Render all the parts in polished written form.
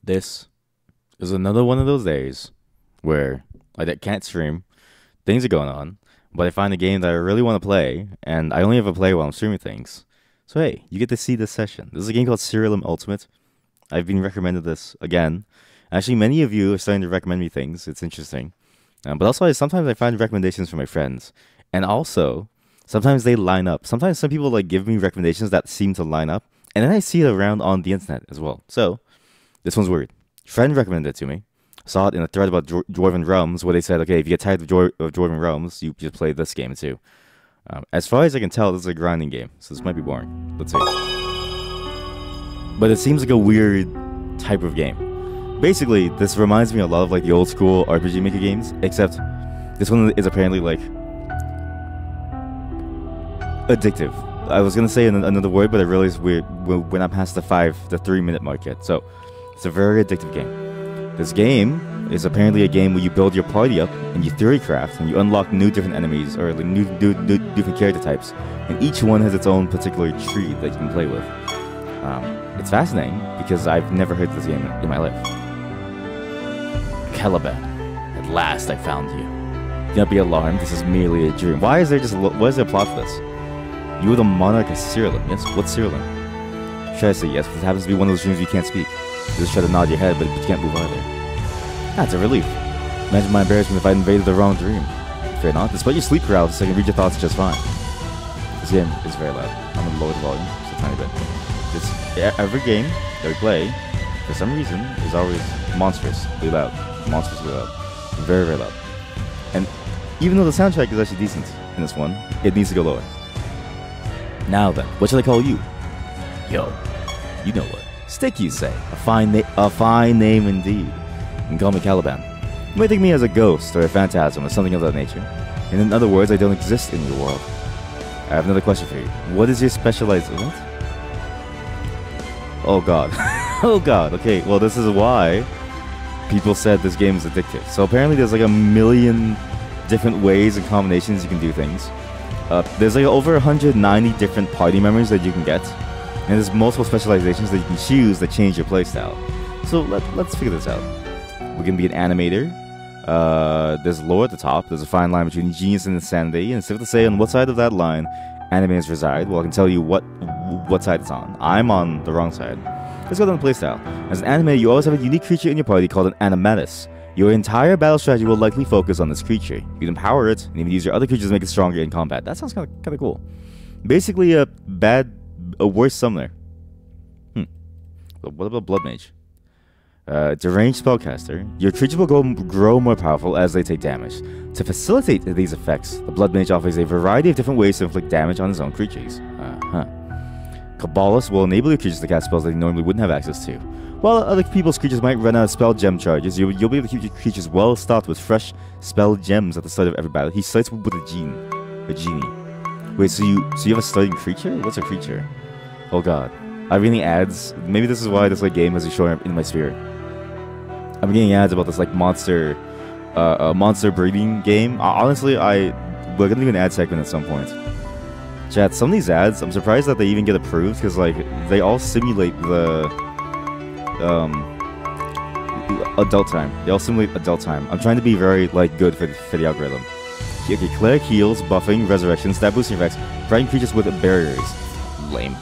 This is another one of those days where I can't stream, things are going on, but I find a game that I really want to play, and I only ever play while I'm streaming things. So hey, you get to see this session. This is a game called Siralim Ultimate. I've been recommended this again. Actually, many of you are starting to recommend me things. It's interesting. But also, sometimes I find recommendations from my friends. And also, sometimes they line up. Sometimes some people give me recommendations that seem to line up. And then I see it around on the internet as well. So, this one's weird. Friend recommended it to me. Saw it in a thread about Dwarven Realms where they said, okay, if you get tired of Dwarven Realms, you just play this game too. As far as I can tell, this is a grinding game. So this might be boring. Let's see. But it seems like a weird type of game. Basically, this reminds me a lot of the old school RPG Maker games, except this one is apparently addictive. I was gonna say another word, but I realized we're not past the 3-minute mark yet. So it's a very addictive game. This game is apparently a game where you build your party up and you theory craft and you unlock new different enemies or new different character types, and each one has its own particular tree that you can play with. It's fascinating because I've never heard this game in my life. Caliban, at last I found you. Do not be alarmed, this is merely a dream. Why is there a plot for this? You are the monarch of Siralim, yes? What's Siralim? Should I say yes, because it happens to be one of those dreams you can't speak. You just try to nod your head, but you can't move either. That's a relief. Imagine my embarrassment if I invaded the wrong dream. Fear not, despite your sleep paralysis, I can read your thoughts just fine. This game is very loud. I'm going to lower the volume just a tiny bit. Every game that we play, for some reason, is always monstrously loud. Monstrously loud. Very, very loud. And even though the soundtrack is actually decent in this one, it needs to go lower. Now then, what should I call you? Yo, you know what. Stick, you say. A fine name indeed. You can call me Caliban. You might think me as a ghost or a phantasm or something of that nature. And in other words, I don't exist in your world. I have another question for you. What is your specialized... What? Oh god. Oh god. Okay, well this is why people said this game is addictive. So apparently there's a million different ways and combinations you can do things. There's over 190 different party members that you can get. And there's multiple specializations that you can choose that change your playstyle. So let's figure this out. We can be an animator. There's lore at the top. There's a fine line between genius and insanity. And it's safe to say on what side of that line animators reside. Well, I can tell you what side it's on. I'm on the wrong side. Let's go down to playstyle. As an animator, you always have a unique creature in your party called an animatus. Your entire battle strategy will likely focus on this creature. You can empower it, and even use your other creatures to make it stronger in combat. That sounds kind of cool. Basically, a worse summoner. But what about Blood Mage? It's a ranged spellcaster. Your creatures will grow more powerful as they take damage. To facilitate these effects, the Blood Mage offers a variety of different ways to inflict damage on his own creatures. Kabbalist will enable your creatures to cast spells that you normally wouldn't have access to. While other people's creatures might run out of spell gem charges, you'll be able to keep your creatures well stocked with fresh spell gems at the start of every battle. He starts with a genie. Wait, so you have a starting creature? What's a creature? Oh god. I'm getting ads. Maybe this is why this game has showing up in my sphere. I'm getting ads about this monster breeding game. Honestly, we're gonna do an ad segment at some point. Chat, some of these ads, I'm surprised that they even get approved because they all simulate the adult time. They all simulate adult time. I'm trying to be very good for the algorithm. Okay, cleric heals, buffing, resurrection, stat boosting effects, fighting creatures with barriers. Lame.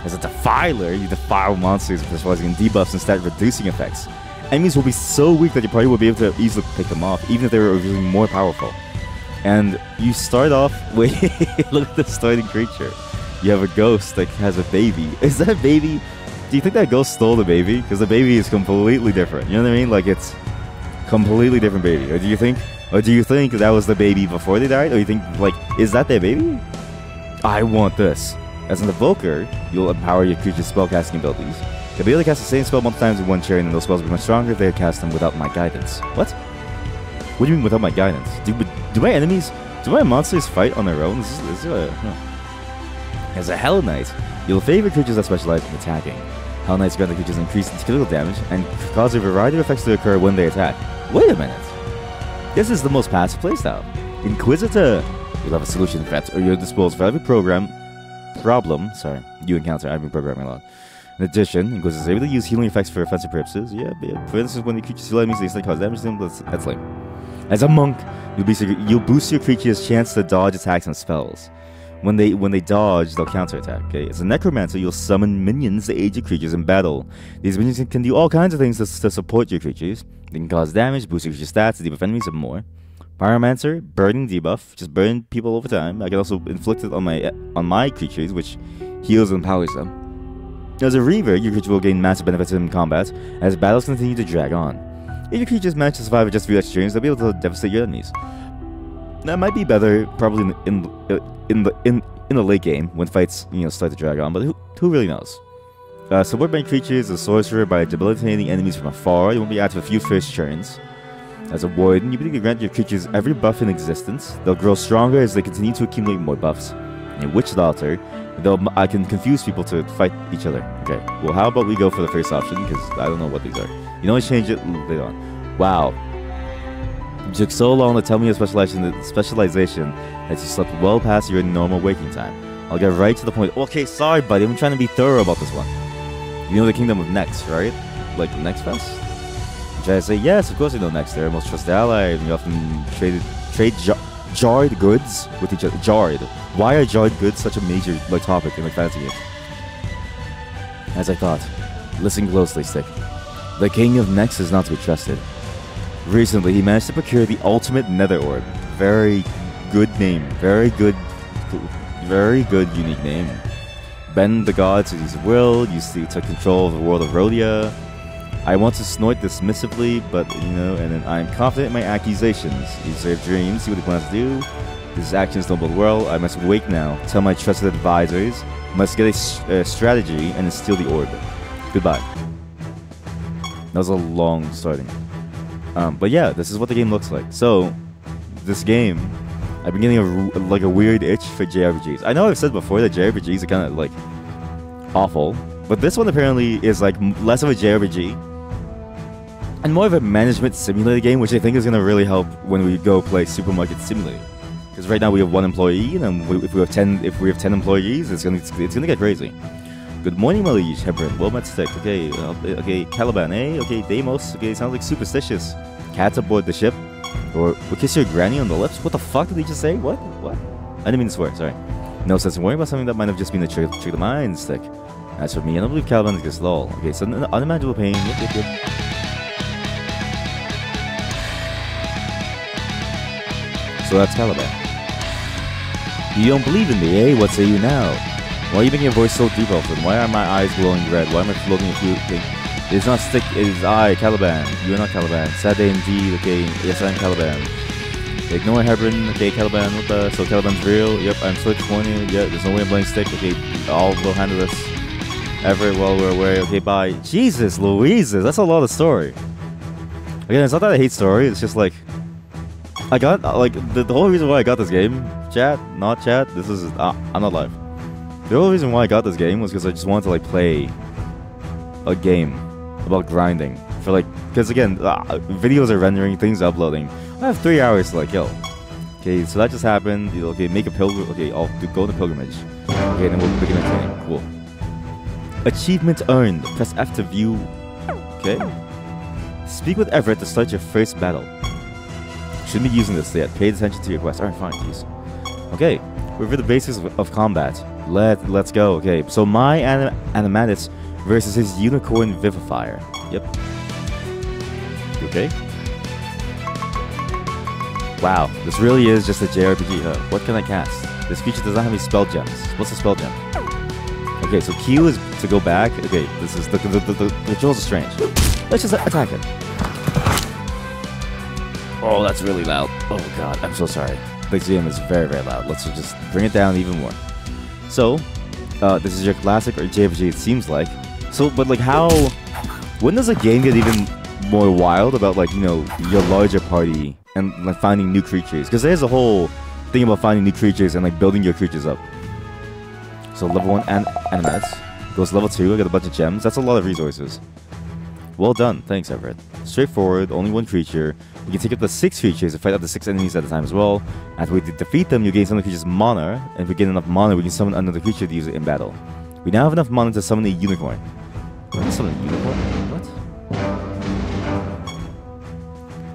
As a defiler, you defile monsters specializing in debuffs and stat reducing effects. Enemies will be so weak that your party will be able to easily pick them off, even if they were really more powerful. And you start off... Wait, look at the starting creature. You have a ghost that has a baby. Is that baby... Do you think that ghost stole the baby? Because the baby is completely different. You know what I mean? It's completely different baby. Or do you think that was the baby before they died? Or you think, is that their baby? I want this. As an evoker, you'll empower your creature's spellcasting abilities. They'll be able to cast the same spell multiple times in one turn, and those spells will be much stronger if they cast them without my guidance. What? What do you mean without my guidance? Do my monsters fight on their own? As a Hell Knight, you'll favor creatures that specialize in attacking. Hell Knights grant the creatures increased critical damage and cause a variety of effects to occur when they attack. Wait a minute. This is the most passive playstyle. Inquisitor. You'll have a solution vet or your disposal for every problem you encounter. I've been programming a lot. In addition, it is able to use healing effects for offensive purposes. Yeah. For instance, when the creature's heal enemies, they instantly cause damage to them. That's lame. As a monk, you'll boost your creature's chance to dodge attacks and spells. When they dodge, they'll counterattack. Okay. As a necromancer, you'll summon minions to aid your creatures in battle. These minions can do all kinds of things to support your creatures. They can cause damage, boost your creature's stats, debuff enemies, and more. Pyromancer, burning debuff, just burn people over time. I can also inflict it on my creatures, which heals and empowers them. As a Reaver, your creature will gain massive benefits in combat as battles continue to drag on. If your creatures manage to survive with just a few extra turns, they'll be able to devastate your enemies. That might be better, probably in the late game when fights start to drag on, but who really knows? Support by creatures, a sorcerer by debilitating enemies from afar. You won't be active a few first turns. As a warden, you can grant your creatures every buff in existence. They'll grow stronger as they continue to accumulate more buffs. In Witch Doctor, I can confuse people to fight each other. Okay, well, how about we go for the first option, because I don't know what these are. You can always change it later on. Wow. It took so long to tell me your specialization that you slept well past your normal waking time. I'll get right to the point. Okay, sorry, buddy. I'm trying to be thorough about this one. You know the Kingdom of Nex, right? Like Nex Fest? I'm trying to say, yes, of course I know Nex. They're our most trusted ally, and we often trade jarred goods with each other. Jarred. Why are jarred goods such a major topic in fantasy games? As I thought, listen closely, Stick. The King of Nex is not to be trusted. Recently, he managed to procure the ultimate Nether Orb. Very good name. Very good, unique name. Bend the gods to his will. You took control of the world of Rhodia. I want to snort dismissively, but, and then I'm confident in my accusations. You serve dreams, see what he plans to do. His actions don't bode well. I must wake now. Tell my trusted advisors. Must get a strategy and steal the orb. Goodbye. That was a long starting. But yeah, this is what the game looks like. So, this game, I've been getting a weird itch for JRPGs. I know I've said before that JRPGs are kind of awful, but this one apparently is less of a JRPG and more of a management simulator game, which I think is going to really help when we go play Supermarket Simulator. Because right now we have 1 employee, and if we have 10 employees, it's gonna get crazy. Good morning, my liege, Hebron. Well met, Stick. Okay, Caliban, eh? Okay, Deimos. Okay, sounds like superstitious. Cats aboard the ship. Or we kiss your granny on the lips. What the fuck did he just say? What? I didn't mean to swear. Sorry. No sense in worrying about something that might have just been a trick of the mind, Stick. As for me, I don't believe Caliban exists at all. Okay, so unimaginable pain. Yep. So that's Caliban. You don't believe in me, eh? What say you now? Why are you making your voice so deep, Elfin? Why are my eyes glowing red? Why am I floating a few things? It is not Stick, it is I, Caliban. You are not Caliban. Sad day indeed, okay? Yes, I am Caliban. Ignore Hebron, okay, Caliban, so Caliban's real? Yep, I'm so disappointed. Yeah, there's no way I'm playing Stick. Okay, we'll handle this. Everett, while we're away. Okay, bye. Jesus Louises, that's a lot of story. Again, it's not that I hate story, it's just I got, the whole reason why I got this game, I'm not live. The whole reason why I got this game was because I just wanted to, play a game about grinding. Because again, videos are rendering, things are uploading. I have 3 hours to, kill. Okay, so that just happened. Okay, make a pilgrim. Okay, I'll go on a pilgrimage. Okay, then we'll begin a training. Cool. Achievement earned. Press F to view. Okay. Speak with Everett to start your first battle. Shouldn't be using this yet. Pay attention to your quest. Alright, fine, jeez. Okay, we're for the basics of combat. Let's go. Okay, so my Animatus versus his Unicorn Vivifier. Yep. Okay. Wow, this really is just a JRPG. What can I cast? This creature does not have any spell gems. What's the spell gem? Okay, so Q is to go back. Okay, this is the controls are strange. Let's just attack it. Oh, that's really loud. Oh god, I'm so sorry. The GM is very, very loud. Let's just bring it down even more. So, this is your classic JRPG, it seems like. So, but how... When does a game get even more wild about, your larger party and, finding new creatures? Because there's a whole thing about finding new creatures and, building your creatures up. So, level 1 Animatus. Goes level 2, I got a bunch of gems. That's a lot of resources. Well done. Thanks, Everett. Straightforward, only 1 creature. You can take up to 6 creatures and fight up to 6 enemies at a time as well. After we defeat them, you gain some of the creature's mana, and if we get enough mana, we can summon another creature to use it in battle. We now have enough mana to summon a unicorn. Summon a unicorn? What?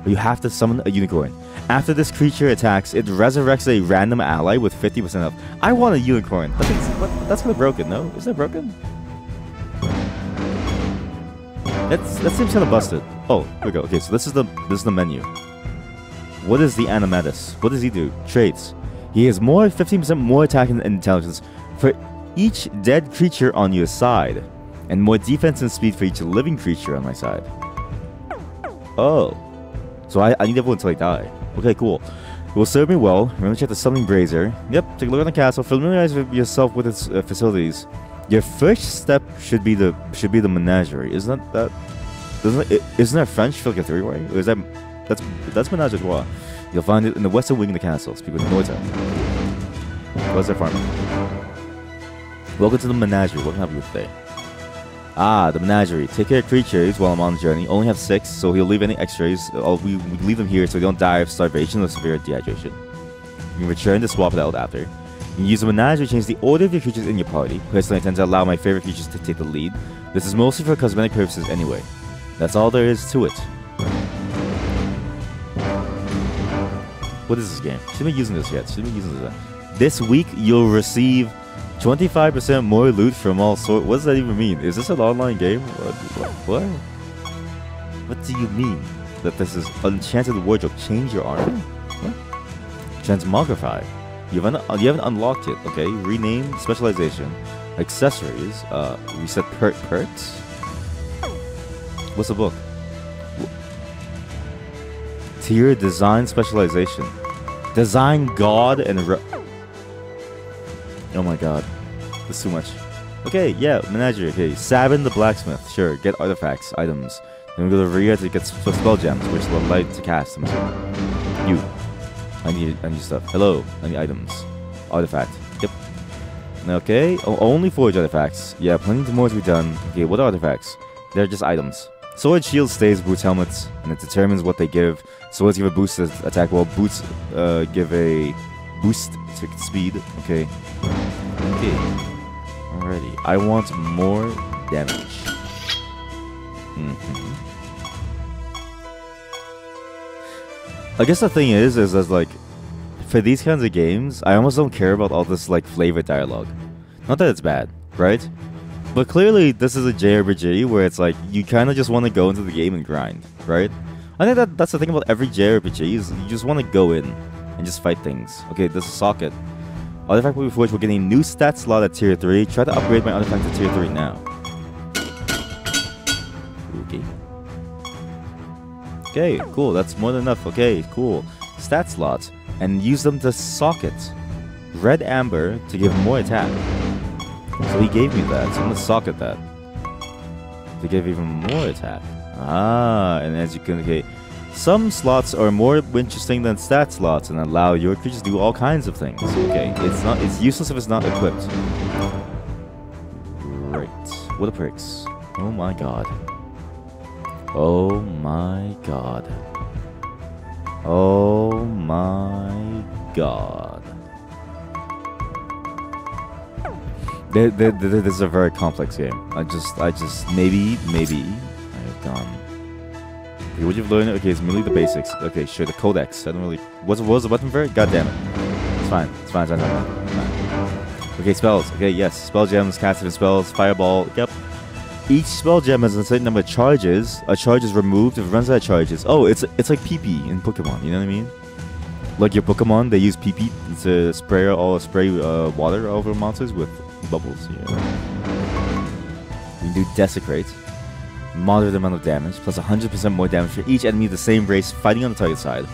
You have to summon a unicorn. After this creature attacks, it resurrects a random ally with 50% health. I want a unicorn. That's kind of broken, no? Is that broken? That seems kind of busted. Oh, here we go. Okay, so this is the menu. What is the animatus? What does he do? Traits. He has 15% more attack and intelligence for each dead creature on your side, and more defense and speed for each living creature on my side. Oh. So I need everyone until I die. Okay, cool. It will serve me well. Remember to check the Summoning Brazier. Yep, take a look at the castle. Familiarize yourself with its facilities. Your first step should be the menagerie. Isn't that French for like a three-way? Or is that's Menage a Trois. You'll find it in the western wing of the castle. Speak with Noita. What's their farm? Welcome to the menagerie. What can I help you with today? Ah, the menagerie. Take care of creatures while I'm on the journey. Only have 6, so he'll leave any extras. We leave them here so they don't die of starvation or severe dehydration. You can return to swap it out after. You can use the menagerie to change the order of your creatures in your party. Personally, I tend to allow my favorite creatures to take the lead. This is mostly for cosmetic purposes anyway. That's all there is to it. What is this game? Shouldn't be using this yet. This week, you'll receive 25% more loot from all sorts. What does that even mean? Is this an online game? What? What do you mean? That this is Enchanted Wardrobe. Change your armor? What? Transmogrify. You haven't unlocked it. Okay. Rename specialization. Accessories. Reset perks. What's the book? Tier design specialization. Design god and oh my god. This is too much. Okay, yeah, menagerie. Okay, Sabin the blacksmith. Sure, get artifacts, items. Then we go to Rhea to get spell gems, which will light to cast. I'm assuming. You. I need stuff. Hello. I need items. Artifact. Yep. Okay. Oh, only forge artifacts. Yeah, plenty more to be done. Okay, what are artifacts? They're just items. Sword, shield, staves, boots, helmets, and it determines what they give. Swords give a boost to attack, while boots give a boost to speed. Okay. Okay. Alrighty. I want more damage. I guess the thing is like, for these kinds of games, I almost don't care about all this like flavored dialogue. Not that it's bad, right? But clearly, this is a JRPG where it's like, you kind of just want to go into the game and grind, right? I think that's the thing about every JRPG, is you just want to go in and just fight things. Okay, this is Socket. Artifact will be forged. We're getting a new stat slot at tier 3. Try to upgrade my artifact to tier 3 now. Okay. Okay, cool. That's more than enough. Okay, cool. Stat slots. And use them to socket. Red Amber to give more attack. So he gave me that, so I'm gonna socket that. To give even more attack. Ah, and as you can, okay, some slots are more interesting than stat slots and allow your creatures to do all kinds of things. Okay, it's useless if it's not equipped. Right. What are perks? Oh my god. Oh my god. Oh my god. This is a very complex game. I just maybe I've gone. Okay, what you've learned? Okay, it's merely the basics. Okay, sure, the codex. I don't really. What was the button for it? God damn it. It's fine. It's fine. Okay, spells. Okay, yes, spell gems, cast and spells, fireball. Yep. Each spell gem has a certain number of charges. A charge is removed if it runs out of charges. Oh, it's like PP in Pokemon. You know what I mean? Like your Pokemon, they use PP to spray water over monsters with bubbles. Yeah. You can do Desecrate. Moderate amount of damage, plus 100% more damage for each enemy of the same race fighting on the target side.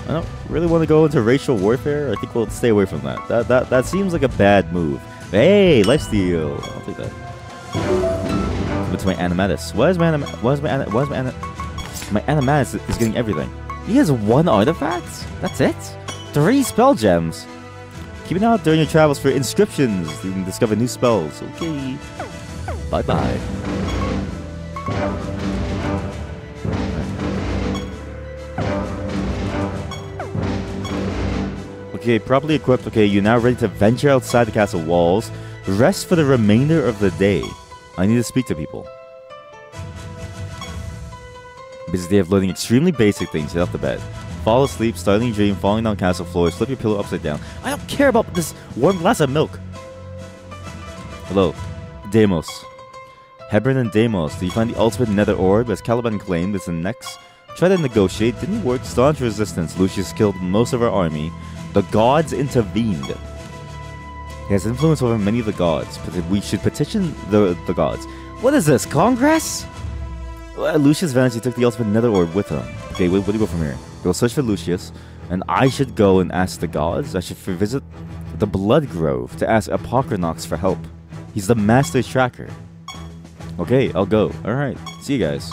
I don't really want to go into racial warfare. I think we'll stay away from that. That seems like a bad move. Hey, lifesteal. I'll take that. What's my animatus? My animatus is getting everything. He has 1 artifact? That's it? 3 spell gems. Keep an eye out during your travels for inscriptions. You can discover new spells. Okay. Bye-bye. Okay, properly equipped. Okay, you're now ready to venture outside the castle walls. Rest for the remainder of the day. I need to speak to people. Busy day of learning extremely basic things. Get off the bed. Fall asleep, starting a dream, falling down castle floors, flip your pillow upside down. I don't care about this warm glass of milk. Hello. Deimos. Hebron and Deimos. Do you find the ultimate nether orb? As Caliban claimed, it's the next. Try to negotiate. Didn't work. Staunch resistance. Lucius killed most of our army. The gods intervened. He has influence over many of the gods, but we should petition the gods. What is this, Congress? Lucius vanished. He took the ultimate nether orb with him. Okay, where do you go from here? Go search for Lucius, and I should go and ask the gods. I should visit the Blood Grove to ask Apocrynox for help. He's the master tracker. Okay, I'll go. Alright, see you guys.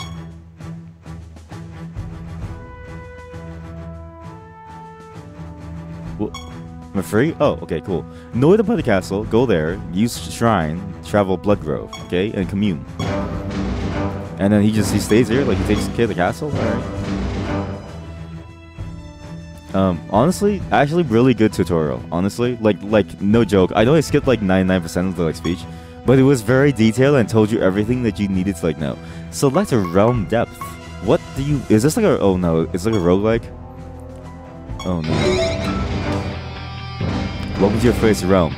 Am I free? Oh, okay, cool. Northern part of the castle, go there, use shrine, travel Blood Grove, okay, and commune. And then he stays here, like he takes care of the castle. Alright. Honestly, actually really good tutorial. Honestly, like no joke. I know I skipped like 99% of the like speech, but it was very detailed and told you everything that you needed to like know. Select a realm depth. What do you? Is this like a? Oh no, it's like a roguelike. Oh no. Welcome to your first realm.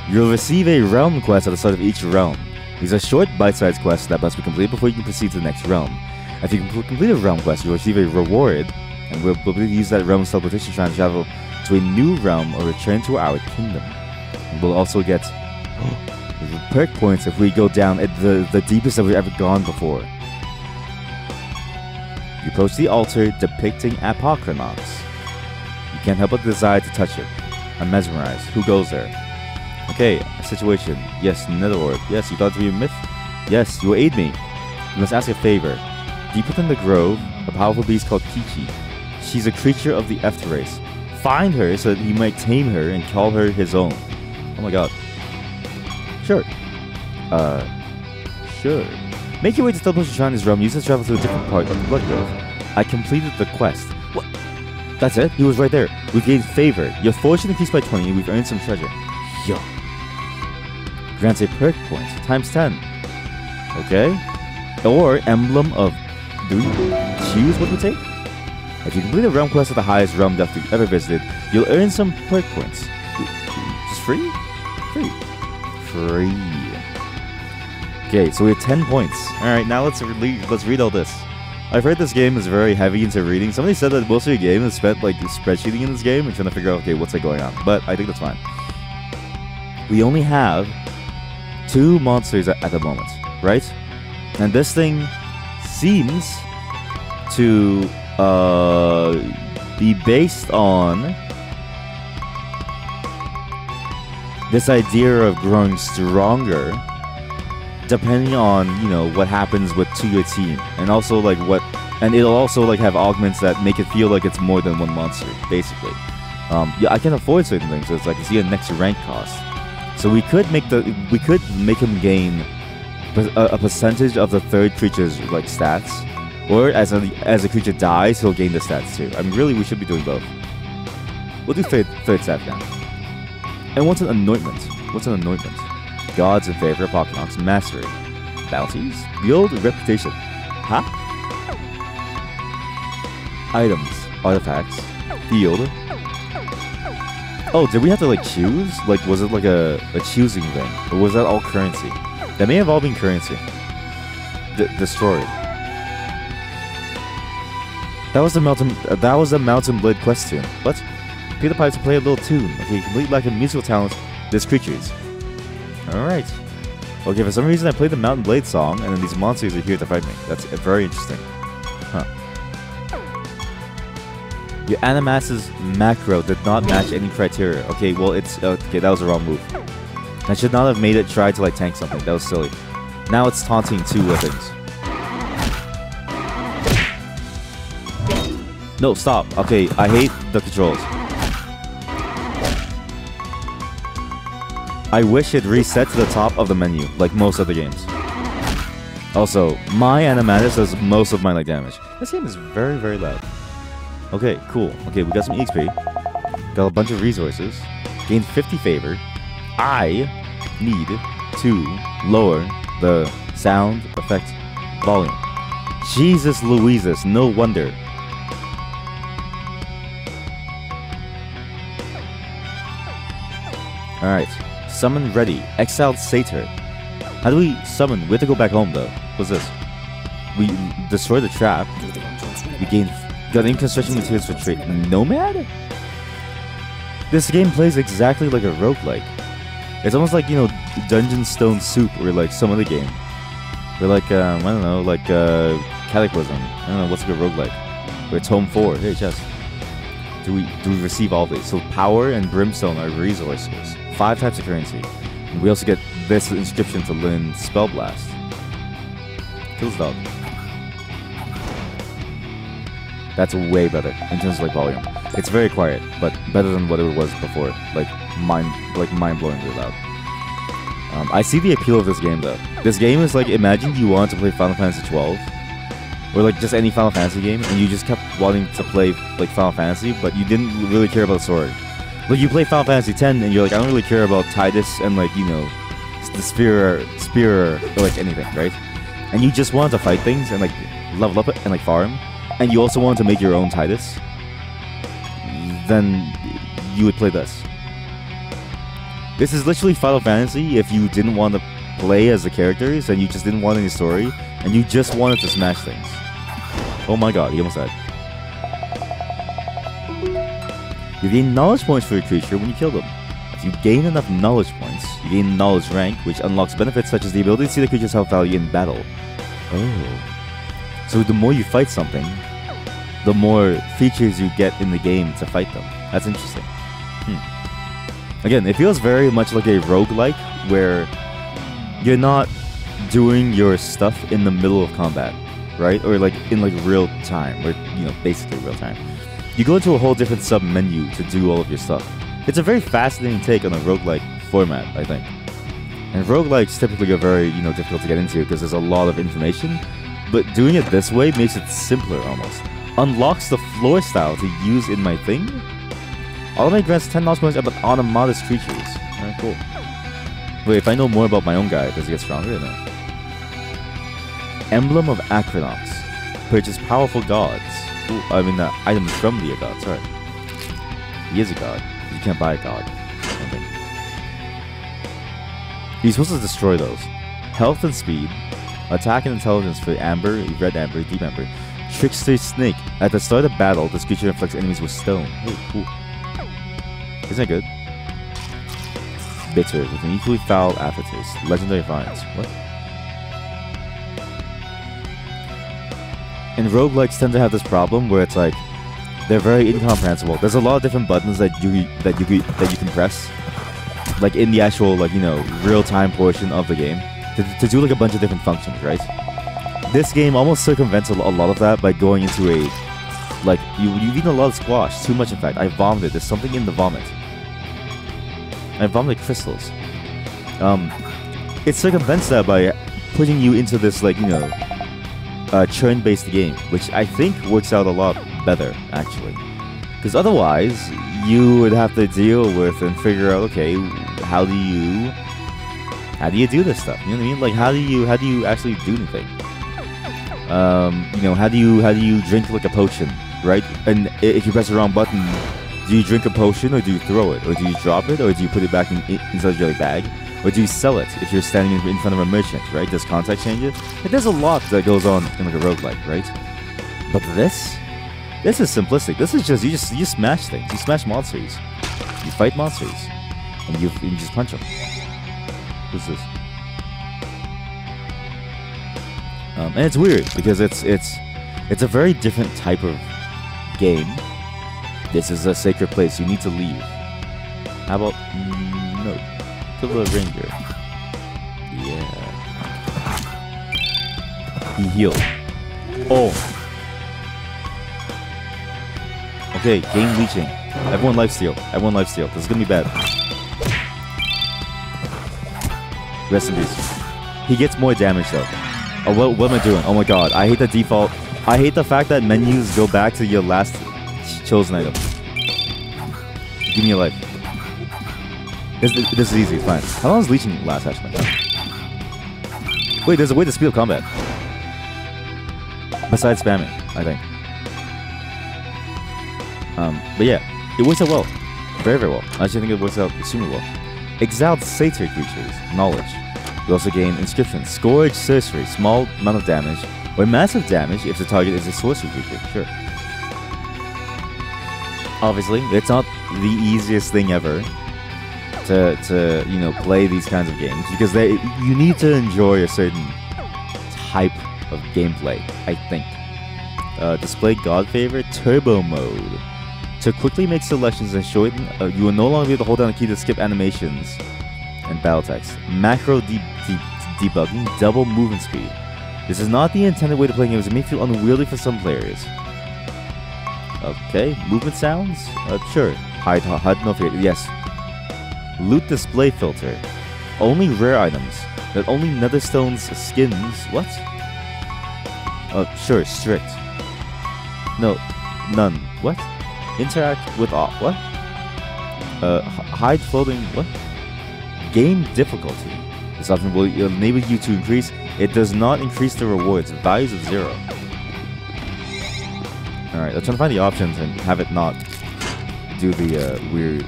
You'll receive a realm quest at the start of each realm. These are short, bite-sized quests that must be completed before you can proceed to the next realm. If you complete a realm quest, you'll receive a reward, and we'll be able to use that realm's teleportation to travel to a new realm or return to our kingdom. And we'll also get perk points if we go down at the deepest that we've ever gone before. You approach the altar depicting Apocrynox. You can't help but desire to touch it. I'm mesmerized. Who goes there? Okay, a situation. Yes, nether orb. Yes, you thought it to be a myth? Yes, you will aid me. You must ask a favor. Deep within the grove, a powerful beast called Kichi. She's a creature of the Eft race. Find her so that he might tame her and call her his own. Oh my god. Sure. Sure. Make your way to Teleport Shrine realm. Use this to travel to a different part of the Blood Grove. I completed the quest. What? That's it? He was right there. We've gained favor. Your fortune increased by 20 and we've earned some treasure. Yo. Grants a perk point. Times 10. Okay. Or Emblem of... Do we choose what we take? If you complete a realm quest at the highest realm depth you've ever visited, you'll earn some perk points. Just free? Free. Okay, so we have 10 points. Alright, now let's read all this. I've heard this game is very heavy into reading. Somebody said that most of your game is spent like spreadsheeting in this game and trying to figure out, okay, what's like going on. But I think that's fine. We only have 2 monsters at the moment, right? And this thing seems to be based on this idea of growing stronger depending on, you know, what happens to your team, and also like and it'll also like have augments that make it feel like it's more than one monster, basically. Yeah, I can afford certain things, so it's like, see a next rank cost. So we could make him gain a percentage of the third creature's like stats, or as a creature dies, he'll gain the stats too. I mean, really, we should be doing both. We'll do third stat now. And what's an anointment? What's an anointment? Gods in favor of Apocrynox. Mastery. Bounties. Guild. Reputation. Huh? Items. Artifacts. Field. Oh, did we have to like choose? Like, was it like a choosing thing? Or was that all currency? That may have all been currency. Destroyed. That was the Mountain Blade quest tune. What? Peter Pipes to play a little tune. Okay, complete lack of musical talent. There's creatures. Alright. Okay, for some reason I played the Mountain Blade song, and then these monsters are here to fight me. That's very interesting. Huh. Your Animax's macro did not match any criteria. Okay, well, okay, that was the wrong move. I should not have made it try to, like, tank something. That was silly. Now it's taunting 2 weapons. No, stop. Okay, I hate the controls. I wish it reset to the top of the menu, like most other games. Also, my Animax does most of my like damage. This game is very, very loud. Okay, cool. Okay, we got some XP. Got a bunch of resources. Gained 50 favor. I need to lower the sound effect volume. Jesus Louises, no wonder. Alright, summon ready. Exiled Satyr. How do we summon? We have to go back home though. What's this? We destroy the trap. We got ink construction materials for trade. Nomad? This game plays exactly like a roguelike. It's almost like, you know, Dungeon Stone Soup or like some other game. Or like, I don't know, like Cataclysm. I don't know, what's like a roguelike? Or it's Home 4. Hey, chest. Do we receive all these? So power and brimstone are resources. 5 types of currency. And we also get this inscription to learn Spell Blast. Kills dog. That's way better in terms of like volume. It's very quiet, but better than what it was before. Like mind-blowingly loud. I see the appeal of this game though. This game is like, imagine you wanted to play Final Fantasy 12, or like just any Final Fantasy game, and you just kept wanting to play like Final Fantasy, but you didn't really care about the story. Like you play Final Fantasy 10, and you're like, I don't really care about Tidus and like, you know, the spear or like anything, right? And you just wanted to fight things and like level up and like farm, and you also wanted to make your own Tidus. Then you would play this. This is literally Final Fantasy if you didn't want to play as the characters and you just didn't want any story and you just wanted to smash things. Oh my god, he almost died. You gain knowledge points for your creature when you kill them. If you gain enough knowledge points, you gain knowledge rank, which unlocks benefits such as the ability to see the creature's health value in battle. Oh. So the more you fight something, the more features you get in the game to fight them. That's interesting. Again, it feels very much like a roguelike, where you're not doing your stuff in the middle of combat, right? Or like in like real time, or you know, basically real time. You go into a whole different sub-menu to do all of your stuff. It's a very fascinating take on a roguelike format, I think. And roguelikes typically are very, you know, difficult to get into because there's a lot of information, but doing it this way makes it simpler almost. Unlocks the floor style to use in my thing. Automate grants 10 knowledge points about autonomous creatures. Alright, cool. Wait, if I know more about my own guy, does he get stronger or no? Emblem of Acronox. Purchase powerful gods. Ooh, I mean, items from the god, sorry. He is a god. You can't buy a god. I don't think. You're supposed to destroy those. Health and speed. Attack and intelligence for Amber, Red Amber, Deep Amber. Trickster Snake. At the start of battle, this creature inflicts enemies with stone. Hey, cool. Isn't that good? Bitter, with an equally foul aftertaste. Legendary finds. What? And roguelikes tend to have this problem where it's like they're very incomprehensible. There's a lot of different buttons that you can press, like in the actual, like, you know, real-time portion of the game to do like a bunch of different functions, right? This game almost circumvents a lot of that by going into a, like, you've eaten a lot of squash, too much in fact. I vomited. There's something in the vomit. I vomited crystals. It circumvents that by putting you into this, like, you know, churn-based game, which I think works out a lot better, actually. Because otherwise, you would have to deal with and figure out, okay, how do you do this stuff? You know what I mean? Like, how do you actually do anything? You know, how do you drink like a potion, right? And if you press the wrong button, do you drink a potion, or do you throw it, or do you drop it, or do you put it back inside your bag, or do you sell it if you're standing in front of a merchant, right? Does context change it? Like, there's a lot that goes on in like a roguelike, right? But this is simplistic. This is just you smash things. You smash monsters. You fight monsters, and you just punch them. What's this? And it's weird because it's a very different type of game. This is a sacred place. You need to leave. How about no? To the ranger. Yeah. He healed. Oh. Okay, game leeching. Everyone lifesteal. Everyone lifesteal. This is gonna be bad. Rest in peace. He gets more damage though. Oh, what am I doing? Oh my god. I hate the default. I hate the fact that menus go back to your last chosen item. Give me a life. This is easy, it's fine. How long does leeching last, actually? Wait, there's a way to speed up combat. Besides spamming, I think. But yeah, it works out well. Very, very well. I actually think it works out extremely well. Exiled satyr creatures. Knowledge. You also gain inscription. Scourge sorcery. Small amount of damage. Or massive damage if the target is a sorcery creature. Sure. Obviously, it's not the easiest thing ever to you know, play these kinds of games, because you need to enjoy a certain type of gameplay, I think. Display God Favor Turbo Mode. To quickly make selections and show it, you will no longer be able to hold down the key to skip animations and battle text. Macro debugging, double movement speed. This is not the intended way to play games. It may feel unwieldy for some players. Okay, movement sounds? Sure. Hide no fear. Yes. Loot display filter. Only rare items. That only netherstones skins. What? Sure. Strict. No. None. What? Interact with all. What? Hide floating. What? Game difficulty. This option will enable you to increase. It does not increase the rewards. Values of 0. Alright, let's try to find the options and have it not do the weird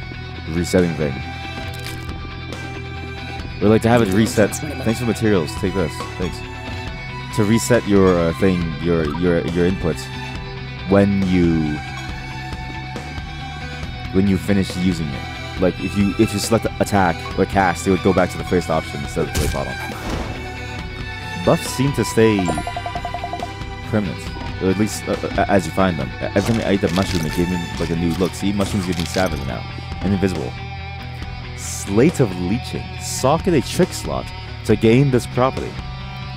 resetting thing. We'd like to have it reset. Thanks for materials. Take this. Thanks. To reset your thing, your inputs when you finish using it. Like if you select attack or cast, it would go back to the first option instead of the bottom. Buffs seem to stay permanent, or at least as you find them. Every time I ate the mushroom, it gave me like a new look. See, mushrooms give me savage now and invisible. Slate of Leeching. Socket a trick slot to gain this property.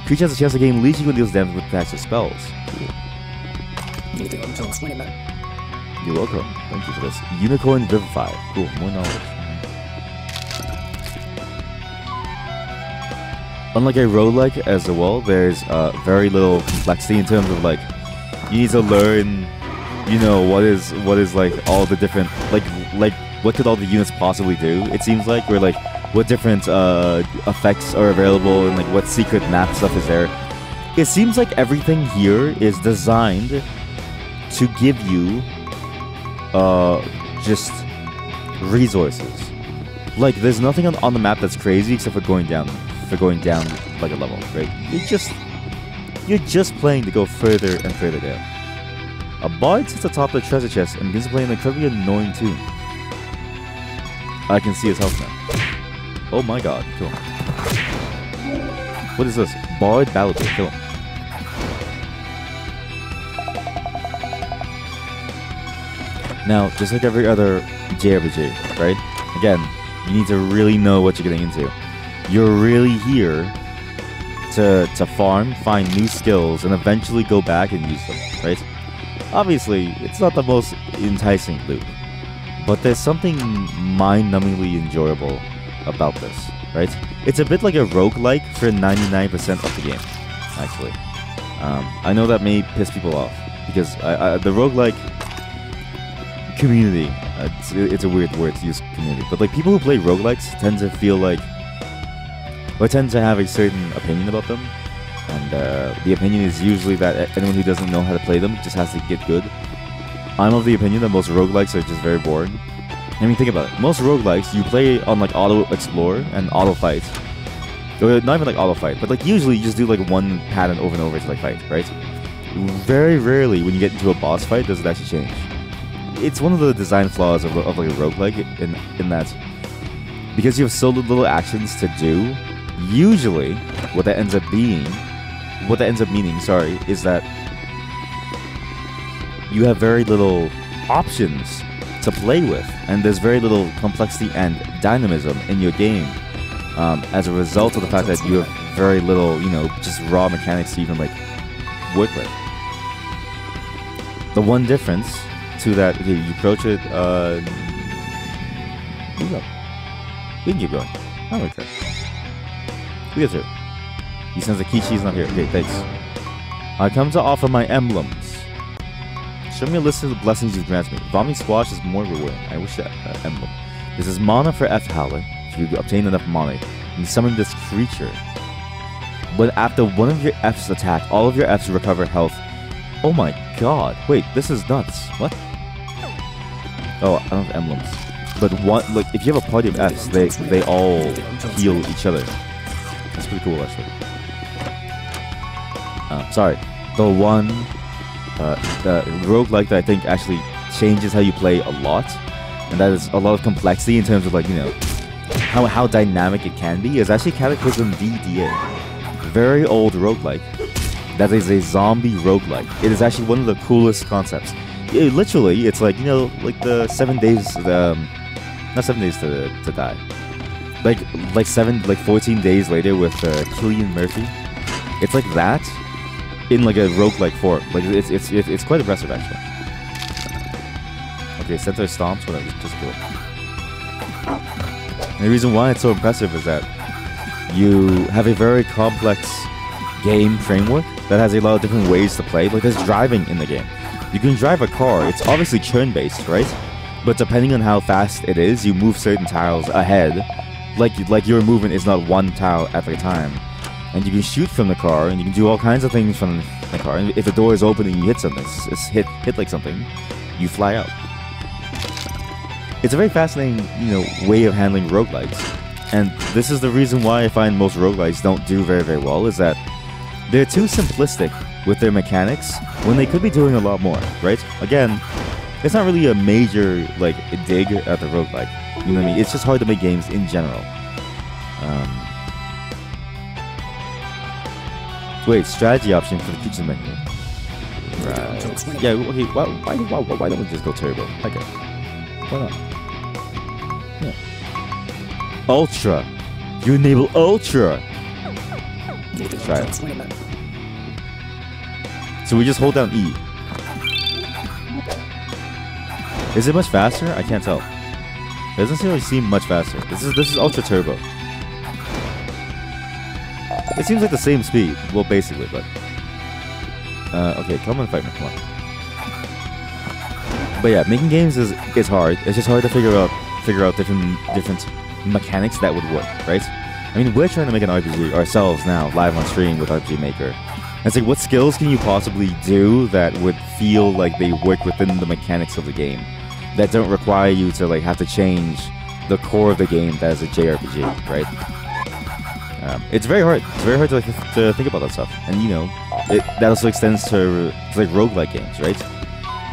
Creature has a chance to gain leeching when deals damage with attacks or spells. Cool. You're welcome. Thank you for this. Unicorn Vivify. Cool. More knowledge. Unlike a roguelike as well, there's very little complexity in terms of like you need to learn, you know, what is like all the different like what could all the units possibly do? It seems like, or like what different effects are available and like what secret map stuff is there. It seems like everything here is designed to give you just resources. Like there's nothing on the map that's crazy except for going down like a level, right? You're just playing to go further and further down. A bard sits atop the treasure chest and begins to play an incredibly annoying tune. I can see his health now. Oh my god, kill him. What is this? Bard Balladeer, kill him. Now, just like every other JRPG, right? Again, you need to really know what you're getting into. You're really here to farm, find new skills, and eventually go back and use them, right? Obviously, it's not the most enticing loop, but there's something mind-numbingly enjoyable about this, right? It's a bit like a roguelike for 99% of the game, actually. I know that may piss people off, because the roguelike community, it's a weird word to use, community, but like people who play roguelikes tend to feel like, or tend to have a certain opinion about them, and the opinion is usually that anyone who doesn't know how to play them just has to get good. I'm of the opinion that most roguelikes are just very boring. I mean, think about it. Most roguelikes, you play on like auto-explore and auto-fight. Or not even like auto-fight, but like usually you just do like one pattern over and over to like fight, right? Very rarely when you get into a boss fight does it actually change. It's one of the design flaws of like a roguelike in that because you have so little actions to do, usually what that ends up meaning, is that you have very little options to play with, and there's very little complexity and dynamism in your game as a result of the fact that you have very little, you know, just raw mechanics to even like work with. The one difference to that, okay, you approach it, move up. We can keep going. I don't care. We get through. He sends the Kichi's not here. Okay, thanks. I come to offer my emblems. Show me a list of the blessings you've granted me. Vomiting Squash is more rewarding. I wish that emblem. This is mana for F Howler. If you obtain enough mana, you summon this creature. But after one of your F's attack, all of your F's recover health Oh my god. Wait, this is nuts. What? Oh, I don't have emblems. But one, like, if you have a party of Fs, they all heal each other. That's pretty cool, actually. Sorry. The one roguelike that I think actually changes how you play a lot, and that is a lot of complexity in terms of, like, you know, how dynamic it can be, is actually Cataclysm DDA. Very old roguelike. That is a zombie roguelike. It is actually one of the coolest concepts. Literally, it's like, you know, like the 7 days, not 7 days to die. Like 14 days later with Cillian Murphy. It's like that in like a roguelike form. Like it's quite impressive actually. Okay, center stomps, whatever, just do it. And the reason why it's so impressive is that you have a very complex game framework that has a lot of different ways to play. Like there's driving in the game. You can drive a car. It's obviously turn-based, right? But depending on how fast it is, you move certain tiles ahead. Like your movement is not one tile at a time. And you can shoot from the car, and you can do all kinds of things from the car. And if the door is open and you hit something, it's hit like something, you fly out. It's a very fascinating, you know, way of handling roguelikes. And this is the reason why I find most roguelikes don't do very, very well, is that they're too simplistic with their mechanics when they could be doing a lot more, right? Again, it's not really a major, like, dig at the roguelike. You know what I mean? It's just hard to make games in general. Wait, strategy option for the feature menu. Right. Yeah, okay, why don't we just go turbo? Okay. Why not? Yeah. Ultra. You enable Ultra. Let's try it. So we just hold down E. Is it much faster? I can't tell. It doesn't really seem much faster. This is Ultra Turbo. It seems like the same speed. Well, basically, but okay, come and fight me, come on. But yeah, making games is hard. It's just hard to figure out different mechanics that would work, right? I mean, we're trying to make an RPG ourselves now, live on stream with RPG Maker. And it's like, what skills can you possibly do that would feel like they work within the mechanics of the game, that don't require you to like have to change the core of the game that is a JRPG, right? It's very hard. It's very hard to think about that stuff. And you know, that also extends to like roguelike games, right?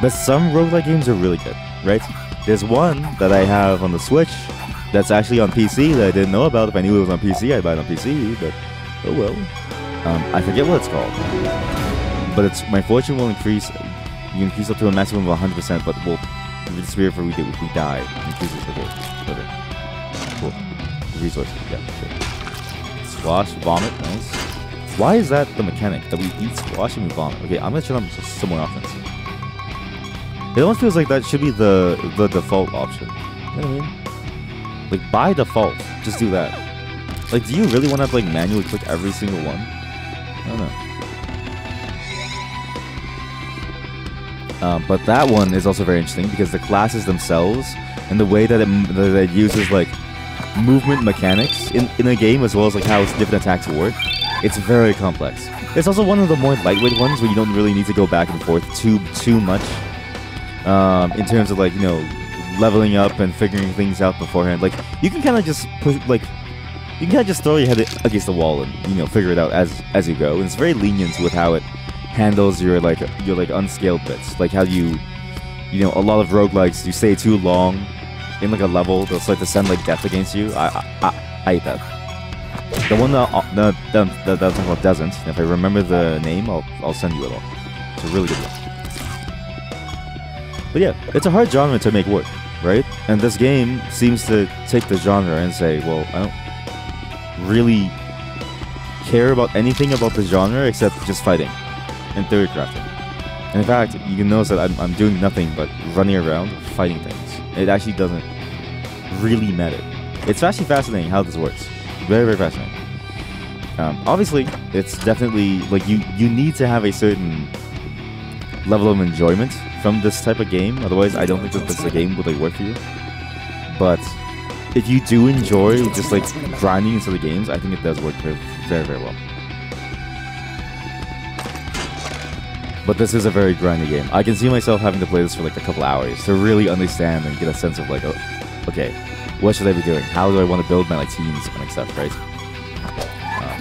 But some roguelike games are really good, right? There's one that I have on the Switch that's actually on PC that I didn't know about. If I knew it was on PC, I'd buy it on PC, but oh well. I forget what it's called. But it's my fortune will increase. You increase up to a maximum of 100%, but we'll disappear if we die. Increases, okay. Whatever. Cool. Resources, yeah, okay. Squash, vomit, nice. Why is that the mechanic? That we eat squash and we vomit? Okay, I'm gonna turn on some more options. It almost feels like that should be the default option. You know what I mean? Like, by default, just do that. Like, do you really want to have to, like, manually click every single one? I don't know. But that one is also very interesting because the classes themselves and the way that it uses, like, movement mechanics in a game, as well as like how different attacks work, it's very complex. It's also one of the more lightweight ones where you don't really need to go back and forth too much in terms of, like, you know, leveling up and figuring things out beforehand. Like, you can kind of just push, like, you can kind of just throw your head against the wall and, you know, figure it out as you go. And it's very lenient with how it handles your unscaled bits. Like how you know, a lot of roguelikes, you stay too long in like a level, they'll start to send like death against you. I hate that. The one that I'm talking about doesn't. And if I remember the name, I'll send you it all. It's a really good one. But yeah, it's a hard genre to make work, right? And this game seems to take the genre and say, well, I don't really care about anything about the genre except just fighting and theory crafting. And in fact, you can notice that I'm doing nothing but running around fighting things. It actually doesn't really matter. It's actually fascinating how this works. Very, very fascinating. Obviously, it's definitely, like, you need to have a certain level of enjoyment from this type of game. Otherwise, I don't think that this is a game would, like, work for you. But if you do enjoy just, like, grinding into the games, I think it does work very, very well. But this is a very grindy game. I can see myself having to play this for like a couple hours to really understand and get a sense of like, oh, okay, what should I be doing? How do I want to build my like teams and like stuff, right?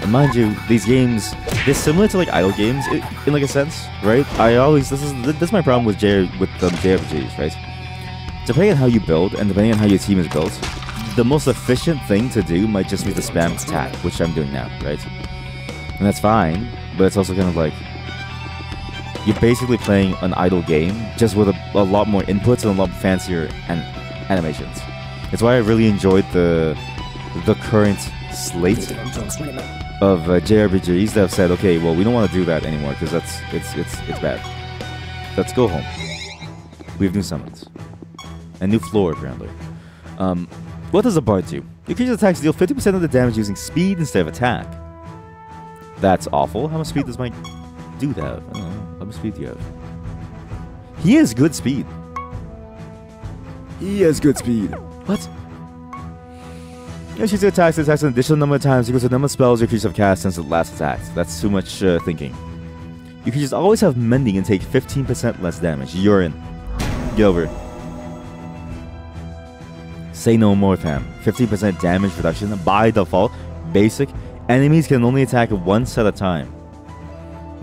And mind you, these games, they're similar to like idle games in like a sense, right? This is my problem with JRPGs, right? Depending on how you build and depending on how your team is built, the most efficient thing to do might just be to spam attack, which I'm doing now, right? And that's fine, but it's also kind of like you're basically playing an idle game just with a lot more inputs and a lot fancier animations. It's why I really enjoyed the current slate of JRPGs that have said, okay, well, we don't want to do that anymore because it's bad. Let's go home. We have new summons. And new floor, apparently. What does a bard do? Your creature's attacks deal 50% of the damage using speed instead of attack. That's awful. How much speed does my dude have? I don't know. How much speed do you have? He has good speed. He has good speed. What? If she attacks an additional number of times equals the number of spells your creatures have cast since the last attack. That's too much thinking. Your creatures always have mending and take 15% less damage. You're in. Get over it. Say no more, fam. 50% damage reduction by default. Basic. Enemies can only attack once at a time.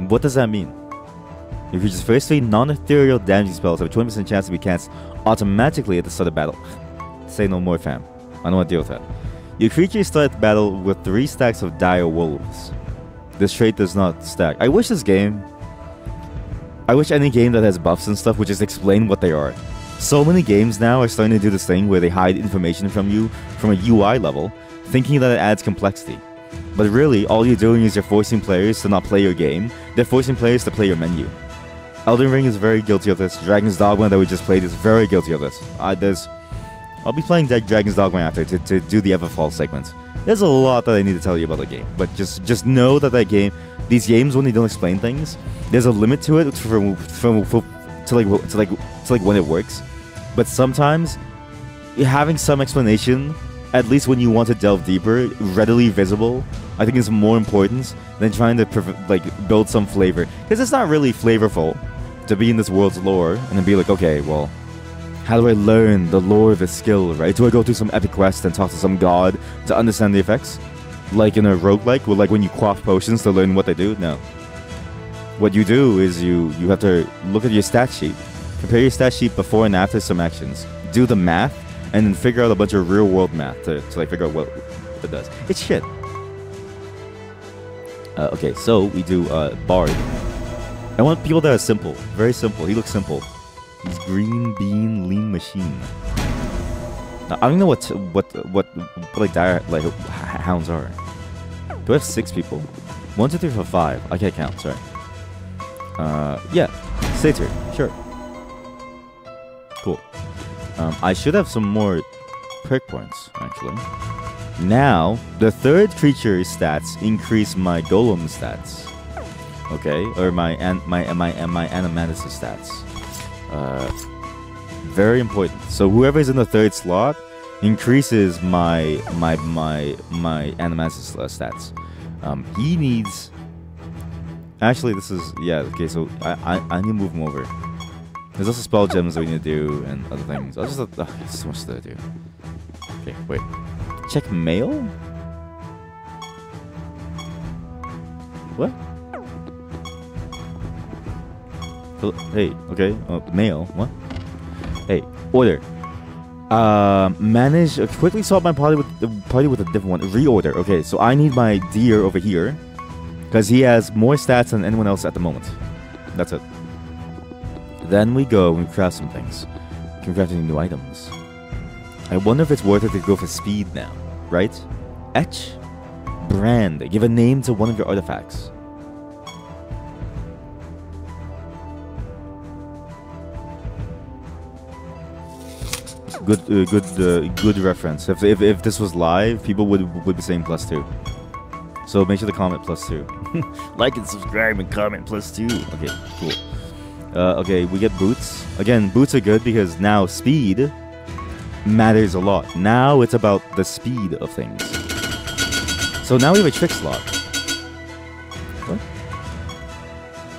What does that mean? Your creature's first 3 non-ethereal damaging spells have a 20% chance to be cast automatically at the start of battle. Say no more, fam. I don't want to deal with that. Your creature starts battle with 3 stacks of dire wolves. This trait does not stack. I wish any game that has buffs and stuff would just explain what they are. So many games now are starting to do this thing where they hide information from you from a UI level, thinking that it adds complexity. But really, all you're doing is you're forcing players to not play your game. They're forcing players to play your menu. Elden Ring is very guilty of this. Dragon's Dogma that we just played is very guilty of this. I'll be playing Dragon's Dogma after to do the Everfall segment. There's a lot that I need to tell you about the game, but just know that these games, when they don't explain things, there's a limit to it to when it works. But sometimes having some explanation, at least when you want to delve deeper, readily visible, I think is more important than trying to build some flavor, because it's not really flavorful to be in this world's lore and then be like, okay, well, how do I learn the lore of this skill, right? Do I go through some epic quest and talk to some god to understand the effects? Like in a roguelike, where like when you quaff potions to learn what they do? No. What you do is you have to look at your stat sheet, compare your stat sheet before and after some actions, do the math, and then figure out a bunch of real-world math to like figure out what it does. It's shit. Okay, so we do Bard. I want people that are simple, very simple. He looks simple. He's green bean lean machine. Now, I don't know what like hounds are. Do I have 6 people? 1, 2, 3, 4, 5. I can't count. Sorry. Yeah, Satyr. Sure. Cool. I should have some more perk points actually. Now the 3rd creature stats increase my golem stats. Okay, or my animatus stats. Very important. So whoever's in the 3rd slot increases my animatus stats. He needs. Actually, this is okay. So I need to move him over. There's also spell gems that we need to do and other things. I'll just there's so much to do. Okay, wait. Check mail. What? Hey, okay. Mail. What? Hey, order. Manage. Quickly sort my party with a different one. Reorder. Okay, so I need my deer over here because he has more stats than anyone else at the moment. That's it. Then we go and craft some things. We can craft any new items. I wonder if it's worth it to go for speed now, right? Etch, brand. Give a name to one of your artifacts. Good reference. If this was live, people would be saying +2. So make sure to comment +2. Like and subscribe and comment +2. Okay, cool. Okay, we get boots. Again, boots are good because now speed matters a lot. Now it's about the speed of things. So now we have a trick slot. What?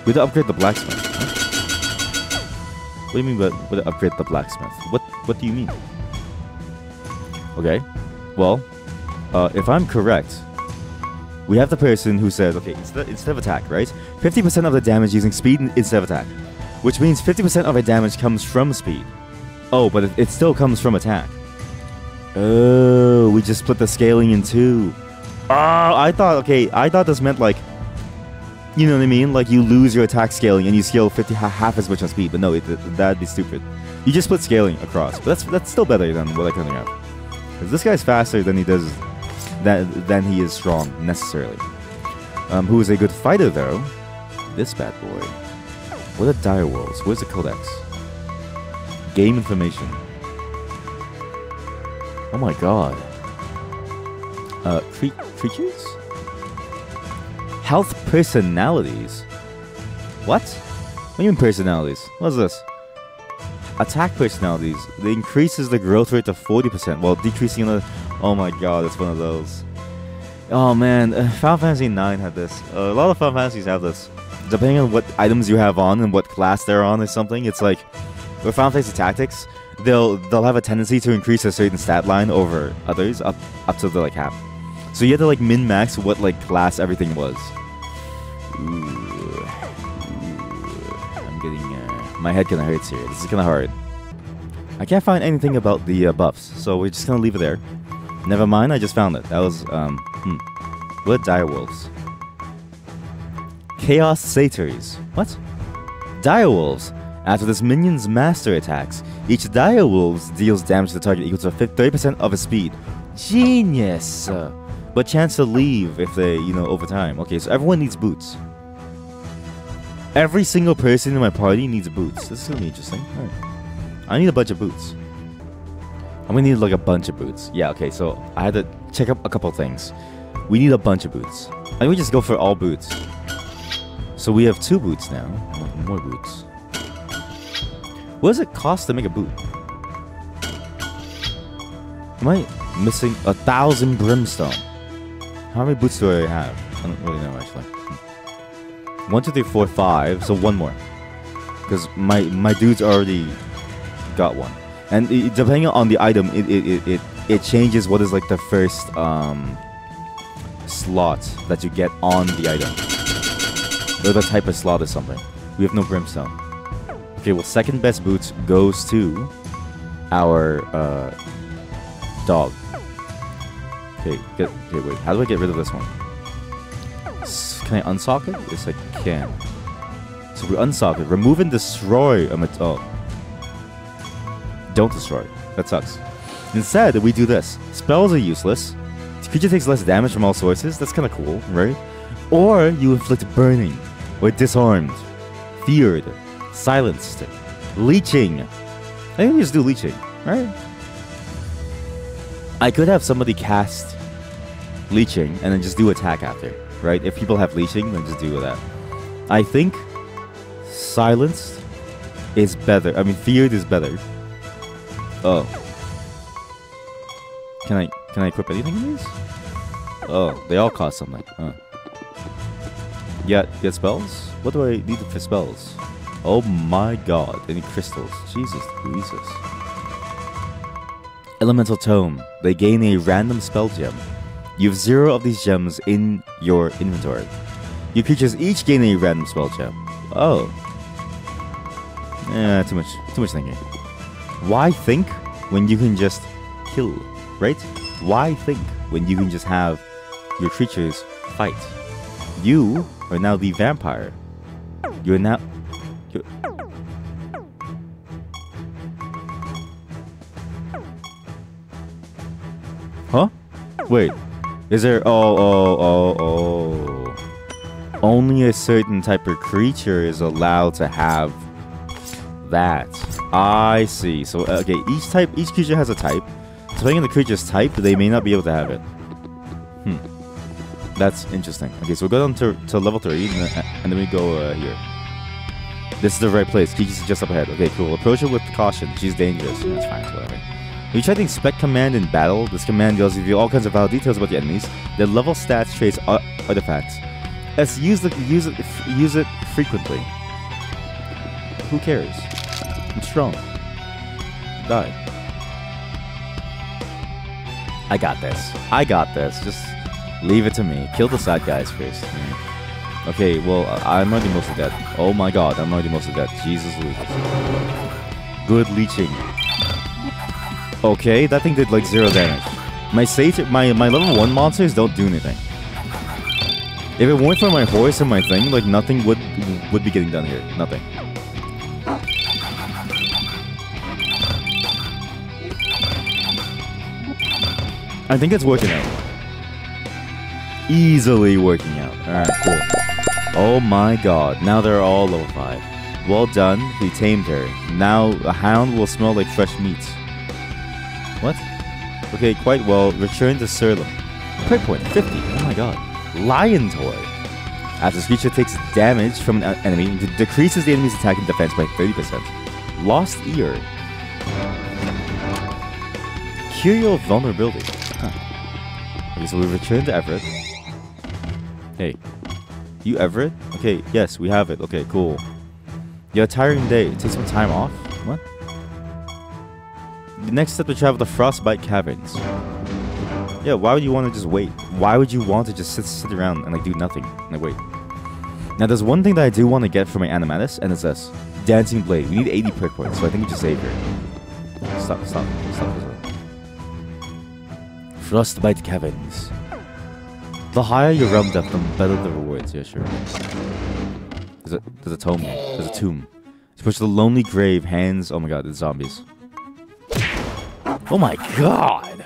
We have to upgrade the blacksmith. What do you mean by upgrade the blacksmith? What do you mean? Okay, well, if I'm correct, we have the person who said, okay, instead of attack, right? 50% of the damage using speed instead of attack, which means 50% of our damage comes from speed. Oh, but it still comes from attack. Oh, we just split the scaling in two. Oh, I thought this meant like, you know what I mean? Like you lose your attack scaling and you scale half as much on speed. But no, that'd be stupid. You just split scaling across. But that's still better than what I currently have. Because this guy's faster than he is strong necessarily. Who is a good fighter though? This bad boy. What are dire wolves? Where's the codex? Game information. Oh my god. Creatures? Health personalities? What? What do you mean personalities? What's this? Attack personalities. It increases the growth rate to 40% while decreasing the... Oh my god, it's one of those. Oh man, Final Fantasy IX had this. A lot of Final Fantasies have this. Depending on what items you have on and what class they're on or something, it's like... With Final Fantasy Tactics, they'll have a tendency to increase a certain stat line over others up to the like half. So you have to like min-max what like class everything was. Ooh. I'm getting my head kinda hurts here. This is kinda hard. I can't find anything about the buffs, so we're just gonna leave it there. Never mind, I just found it. That was what dire wolves? Chaos Satyrs. What? Dire wolves. After this minion's master attacks, each dire wolves deals damage to the target equal to 30% of its speed. Genius! But chance to leave if they, over time. Okay, so everyone needs boots. Every single person in my party needs boots. This is gonna be interesting. Alright. I need a bunch of boots. I'm gonna need like a bunch of boots. Yeah, okay, so I had to check up a couple things. We need a bunch of boots. I think we just go for all boots. So we have 2 boots now. I want more boots. What does it cost to make a boot? Am I missing 1,000 brimstone? How many boots do I have? I don't really know actually. 1, 2, 3, 4, 5. So 1 more. Because my dude's already got 1. And depending on the item, it changes what is like the first slot that you get on the item. Or the type of slot or something. We have no brimstone. Okay, well, second best boots goes to our dog. Okay, wait. How do I get rid of this one? Can I unsock it? Yes, I can. So we unsock it. Remove and destroy a Don't destroy. That sucks. Instead, we do this. Spells are useless. The creature takes less damage from all sources. That's kind of cool, right? Or you inflict burning, or disarmed, feared, silenced, leeching. I think we just do leeching, right? I could have somebody cast leeching and then just do attack after, right? If people have leeching, then just do that. I think silenced is better. I mean, feared is better. Oh. Can I equip anything in these? Oh, they all cost something. Get spells? What do I need for spells? Oh my god, any crystals. Jesus. Elemental Tome. They gain a random spell gem. You have 0 of these gems in your inventory. Your creatures each gain a random spell gem. Oh. Too much thinking. Why think when you can just kill, right? Why think when you can just have your creatures fight? You are now the vampire. Huh? Wait. Is there... Oh. Only a certain type of creature is allowed to have that. I see. So, okay, each creature has a type. Depending on the creature's type, they may not be able to have it. That's interesting. Okay, so we'll go down to level 3, and then we go here. This is the right place. Kiki's just up ahead. Okay, cool. Approach her with caution. She's dangerous. That's fine. It's whatever. You try to inspect command in battle. This command gives you all kinds of valid details about the enemies, their level, stats, traits, artifacts. Let's use it frequently. Who cares? I'm strong. Die. I got this. I got this. Just leave it to me. Kill the side guys first. Okay, well, I'm already mostly dead. Oh my god, I'm already mostly dead. Jesus Lucas. Good leeching. Okay, that thing did like 0 damage. My level 1 monsters don't do anything. If it weren't for my horse and my thing, like nothing would be getting done here. Nothing. I think it's working out. Easily working out. Alright, cool. Oh my god, now they're all level 5. Well done, we tamed her. Now a hound will smell like fresh meat. What? Okay, quite well. Return to Siralim. Prick point, 50. Oh my god. Lion Toy. As this creature takes damage from an enemy, it decreases the enemy's attack and defense by 30%. Lost Ear. Curio Vulnerability. Huh. Okay, so we return to Everett. Hey. You Everett? Okay, yes, we have it. Okay, cool. You have a tiring day. Take some time off? What? The next step to travel to Frostbite Caverns. Yeah, why would you want to just wait? Why would you want to just sit around and like do nothing? Like wait. Now there's one thing that I do want to get for my Animatus, and it's this. Dancing Blade. We need 80 perk points, so I think we just save here. Stop. Frostbite Caverns. The higher your realm depth, the better the rewards. Yeah, sure. There's a tomb. There's a tomb. To push the lonely grave, hands. Oh my god, it's zombies. Oh my god!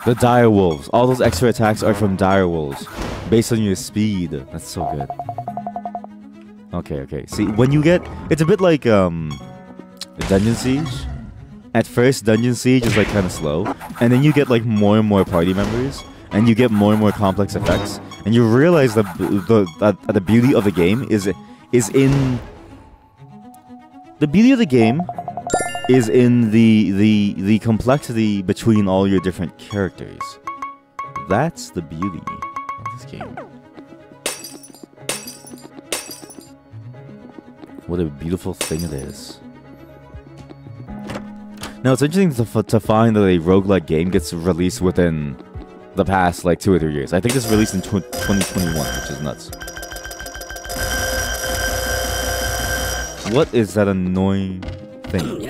The dire wolves. All those extra attacks are from dire wolves, based on your speed. That's so good. Okay. See, when you get, it's a bit like Dungeon Siege. At first, Dungeon Siege is like kind of slow, and then you get like more and more party members, and you get more and more complex effects, and you realize that the beauty of the game is in the complexity between all your different characters. That's the beauty of this game. What a beautiful thing it is. Now, it's interesting to find that a roguelike game gets released within the past, like, 2 or 3 years. I think it's released in 2021, which is nuts. What is that annoying thing?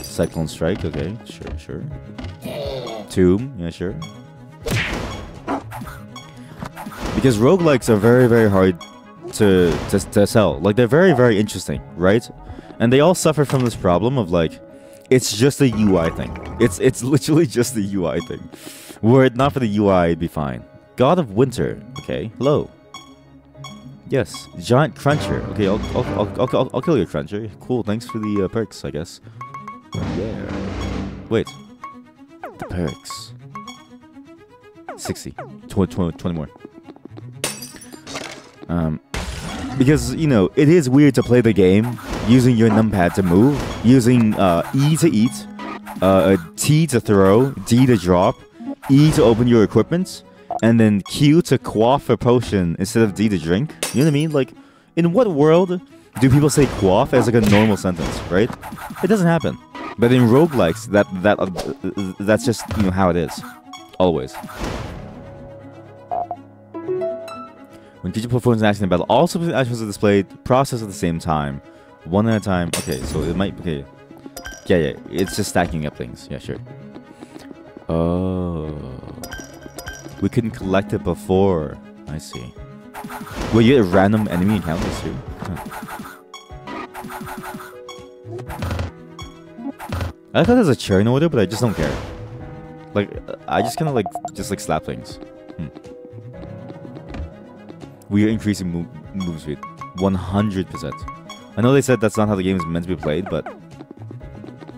Cyclone Strike, okay, sure. Tomb, yeah, sure. Because roguelikes are very, very hard to sell. Like, they're very, very interesting, right? And they all suffer from this problem of, like, it's just a UI thing. It's literally just a UI thing. Were it not for the UI, it'd be fine. God of Winter, okay, hello. Yes, Giant Cruncher. Okay, I'll kill your Cruncher. Cool, thanks for the perks, I guess. Yeah. Wait. The perks. 60. 20 more. Because, you know, it is weird to play the game using your numpad to move, using E to eat, T to throw, D to drop, E to open your equipment, and then Q to quaff a potion instead of D to drink. You know what I mean? Like, in what world do people say quaff as like a normal sentence, right? It doesn't happen. But in roguelikes, that's just, you know, how it is. Always. When creature performs an action in battle, all subsequent actions are displayed, processed at the same time. One at a time. Okay, so it might... Okay. Yeah. It's just stacking up things. Yeah, sure. Oh. We couldn't collect it before. I see. Will you get random enemy encounters too? Huh. I thought there's a churn order, but I just don't care. Like, I just kind of like slap things. We are increasing move speed. 100%. I know they said that's not how the game is meant to be played, but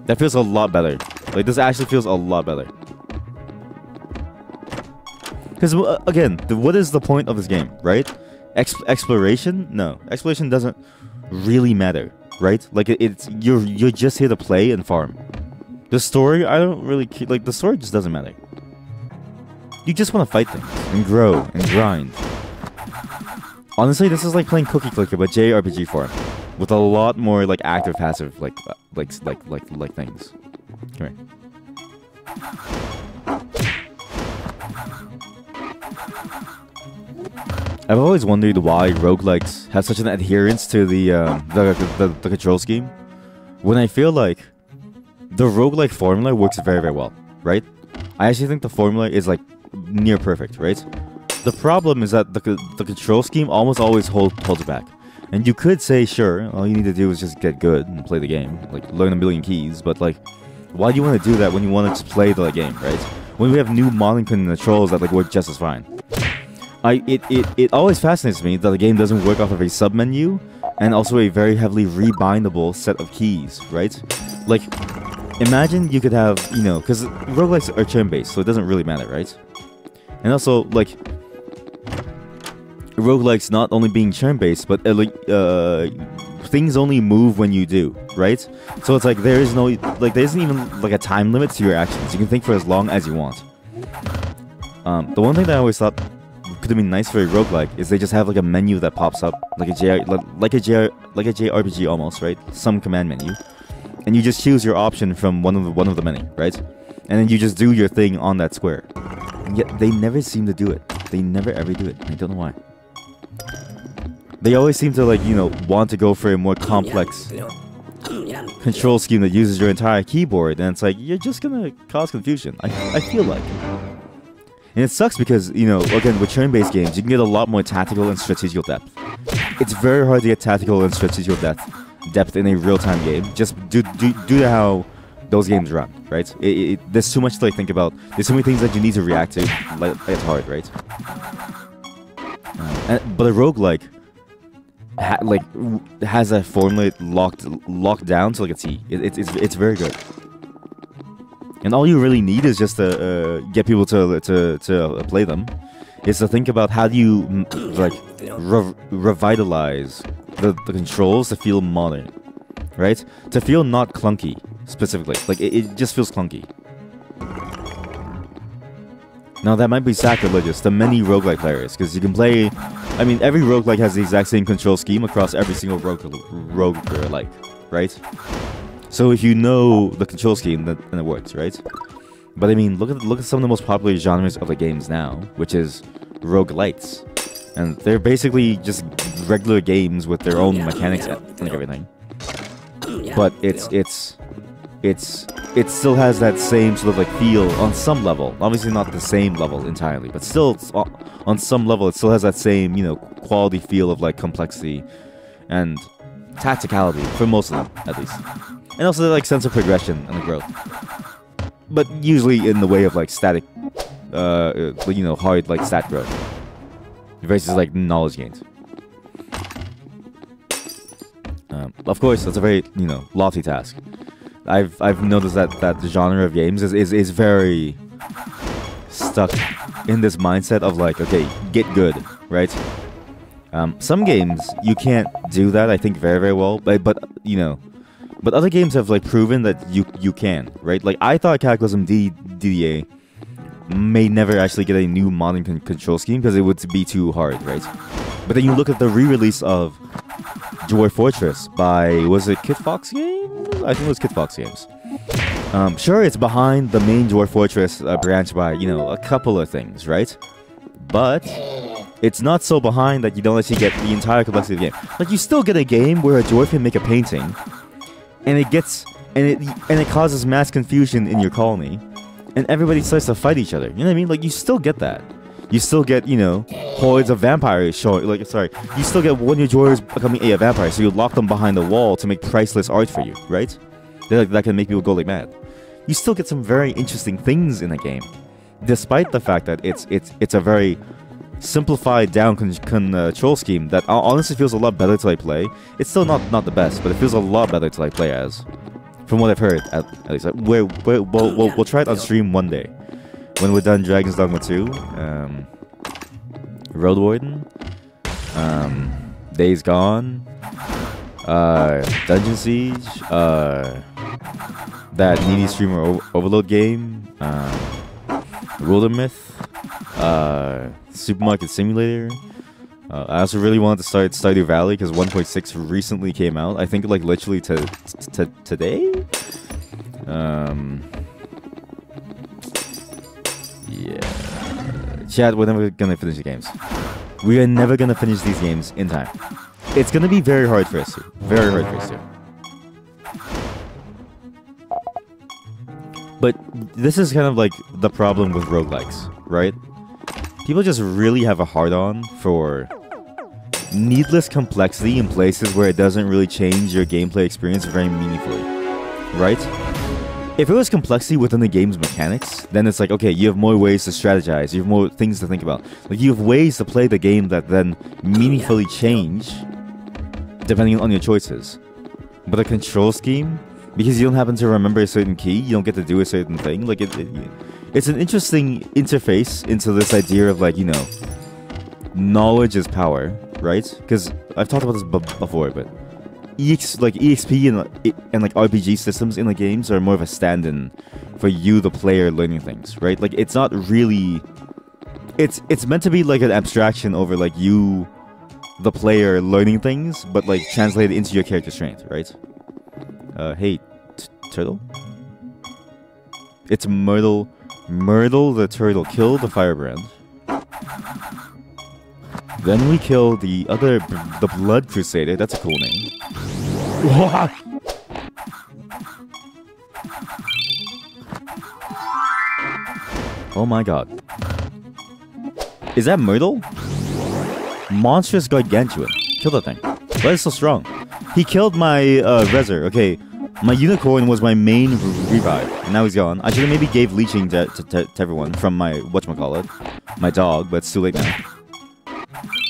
that feels a lot better. Like, this actually feels a lot better. Because, again, what is the point of this game, right? Exploration? No. Exploration doesn't really matter, right? Like, you're just here to play and farm. The story, I don't really... Like, the story just doesn't matter. You just want to fight things and grow and grind. Honestly, this is like playing Cookie Clicker, but JRPG form, with a lot more like active, passive, like things. Come here. I've always wondered why roguelikes have such an adherence to the control scheme, when I feel like the roguelike formula works very, very well, right? I actually think the formula is like near perfect, right? The problem is that the control scheme almost always holds it back. And you could say, sure, all you need to do is just get good and play the game, like learn a million keys, but like, why do you want to do that when you want to just play the game, right? When we have new modern controls that like work just as fine. It always fascinates me that the game doesn't work off of a sub-menu and also a very heavily rebindable set of keys, right? Like, imagine you could have, you know, because roguelikes are turn-based, so it doesn't really matter, right? And also, like, roguelikes not only being turn-based, but things only move when you do, right? So it's like there isn't even like a time limit to your actions. You can think for as long as you want. The one thing that I always thought could have been nice for a roguelike is they just have like a menu that pops up like a JRPG almost, right? Some command menu, and you just choose your option from one of the many, right? And then you just do your thing on that square. And yet they never seem to do it. They never ever do it. I don't know why. They always seem to, like, you know, want to go for a more complex control scheme that uses your entire keyboard, and it's like, you're just gonna cause confusion. I feel like. And it sucks because, you know, again, with turn-based games, you can get a lot more tactical and strategical depth. It's very hard to get tactical and strategical depth in a real-time game, just due to how those games run, right? There's too much to like think about. There's so many things that you need to react to. Like, it's hard, right? But a roguelike has a formula locked down to like a T. It's very good. And all you really need is just to get people to play them. Is to think about how do you like revitalize the controls to feel modern, right? To feel not clunky specifically. Like it just feels clunky. Now that might be sacrilegious to many roguelike players, because you can play. I mean, every roguelike has the exact same control scheme across every single roguelike, right? So if you know the control scheme, then it works, right? But I mean, look at some of the most popular genres of the games now, which is roguelites, and they're basically just regular games with their own mechanics and everything. But it still has that same sort of like feel on some level. Obviously not the same level entirely, but still on some level it still has that same, you know, quality feel of like complexity and tacticality for most of them, at least. And also the like sense of progression and growth. But usually in the way of like static, you know, hard like stat growth versus like knowledge gains. Of course, that's a very, you know, lofty task. I've noticed that the genre of games is very stuck in this mindset of like, okay, get good, right? Some games you can't do that, I think, very, very well, but you know, but other games have like proven that you can, right? Like I thought Cataclysm DDA may never actually get a new modern control scheme because it would be too hard, right? But then you look at the re-release of Dwarf Fortress by, was it Kit Fox Games? I think it was Kit Fox Games. Sure, it's behind the main Dwarf Fortress branch by, you know, a couple of things, right? But it's not so behind that you don't actually get the entire complexity of the game. Like, you still get a game where a dwarf can make a painting, and it causes mass confusion in your colony, and everybody starts to fight each other. You know what I mean? Like, you still get that. You still get, you know, hordes of vampires showing, like, sorry, you still get one of your dwarves becoming a vampire, so you lock them behind the wall to make priceless art for you, right? That can make people go like mad. You still get some very interesting things in the game, despite the fact that it's a very simplified down control scheme that honestly feels a lot better to like play. It's still not the best, but it feels a lot better to like play as, from what I've heard at least. We'll try it on stream one day when we're done Dragon's Dogma 2, Road Warden, Days Gone, Dungeon Siege, that needy streamer overload game, Ruler Myth, Supermarket Simulator, I also really wanted to start Stardew Valley because 1.6 recently came out. I think like literally today. Yeah. Chad, we're never gonna finish the games. We are never gonna finish these games in time. It's gonna be very hard for us to. Very hard for us to. But this is kind of like the problem with roguelikes, right? People just really have a hard-on for needless complexity in places where it doesn't really change your gameplay experience very meaningfully, right? If it was complexity within the game's mechanics, then it's like, okay, you have more ways to strategize, you have more things to think about. Like, you have ways to play the game that then meaningfully change depending on your choices. But a control scheme, because you don't happen to remember a certain key, you don't get to do a certain thing. Like, it's an interesting interface into this idea of, like, you know, knowledge is power, right? Because I've talked about this before, but EXP and like RPG systems in the games are more of a stand-in for you, the player, learning things, right? Like, it's not really... It's meant to be like an abstraction over, like, you, the player, learning things, but, like, translated into your character strength, right? Hey, turtle? It's Myrtle. Myrtle the turtle. Kill the firebrand. Then we kill the other, the Blood Crusader. That's a cool name. What? Oh my god. Is that Myrtle? Monstrous Gargantuan. Kill that thing. Why is it so strong? He killed my Rezer. Okay, my unicorn was my main revive, and now he's gone. I should have maybe gave leeching to everyone from my whatchamacallit, my dog, but it's too late now.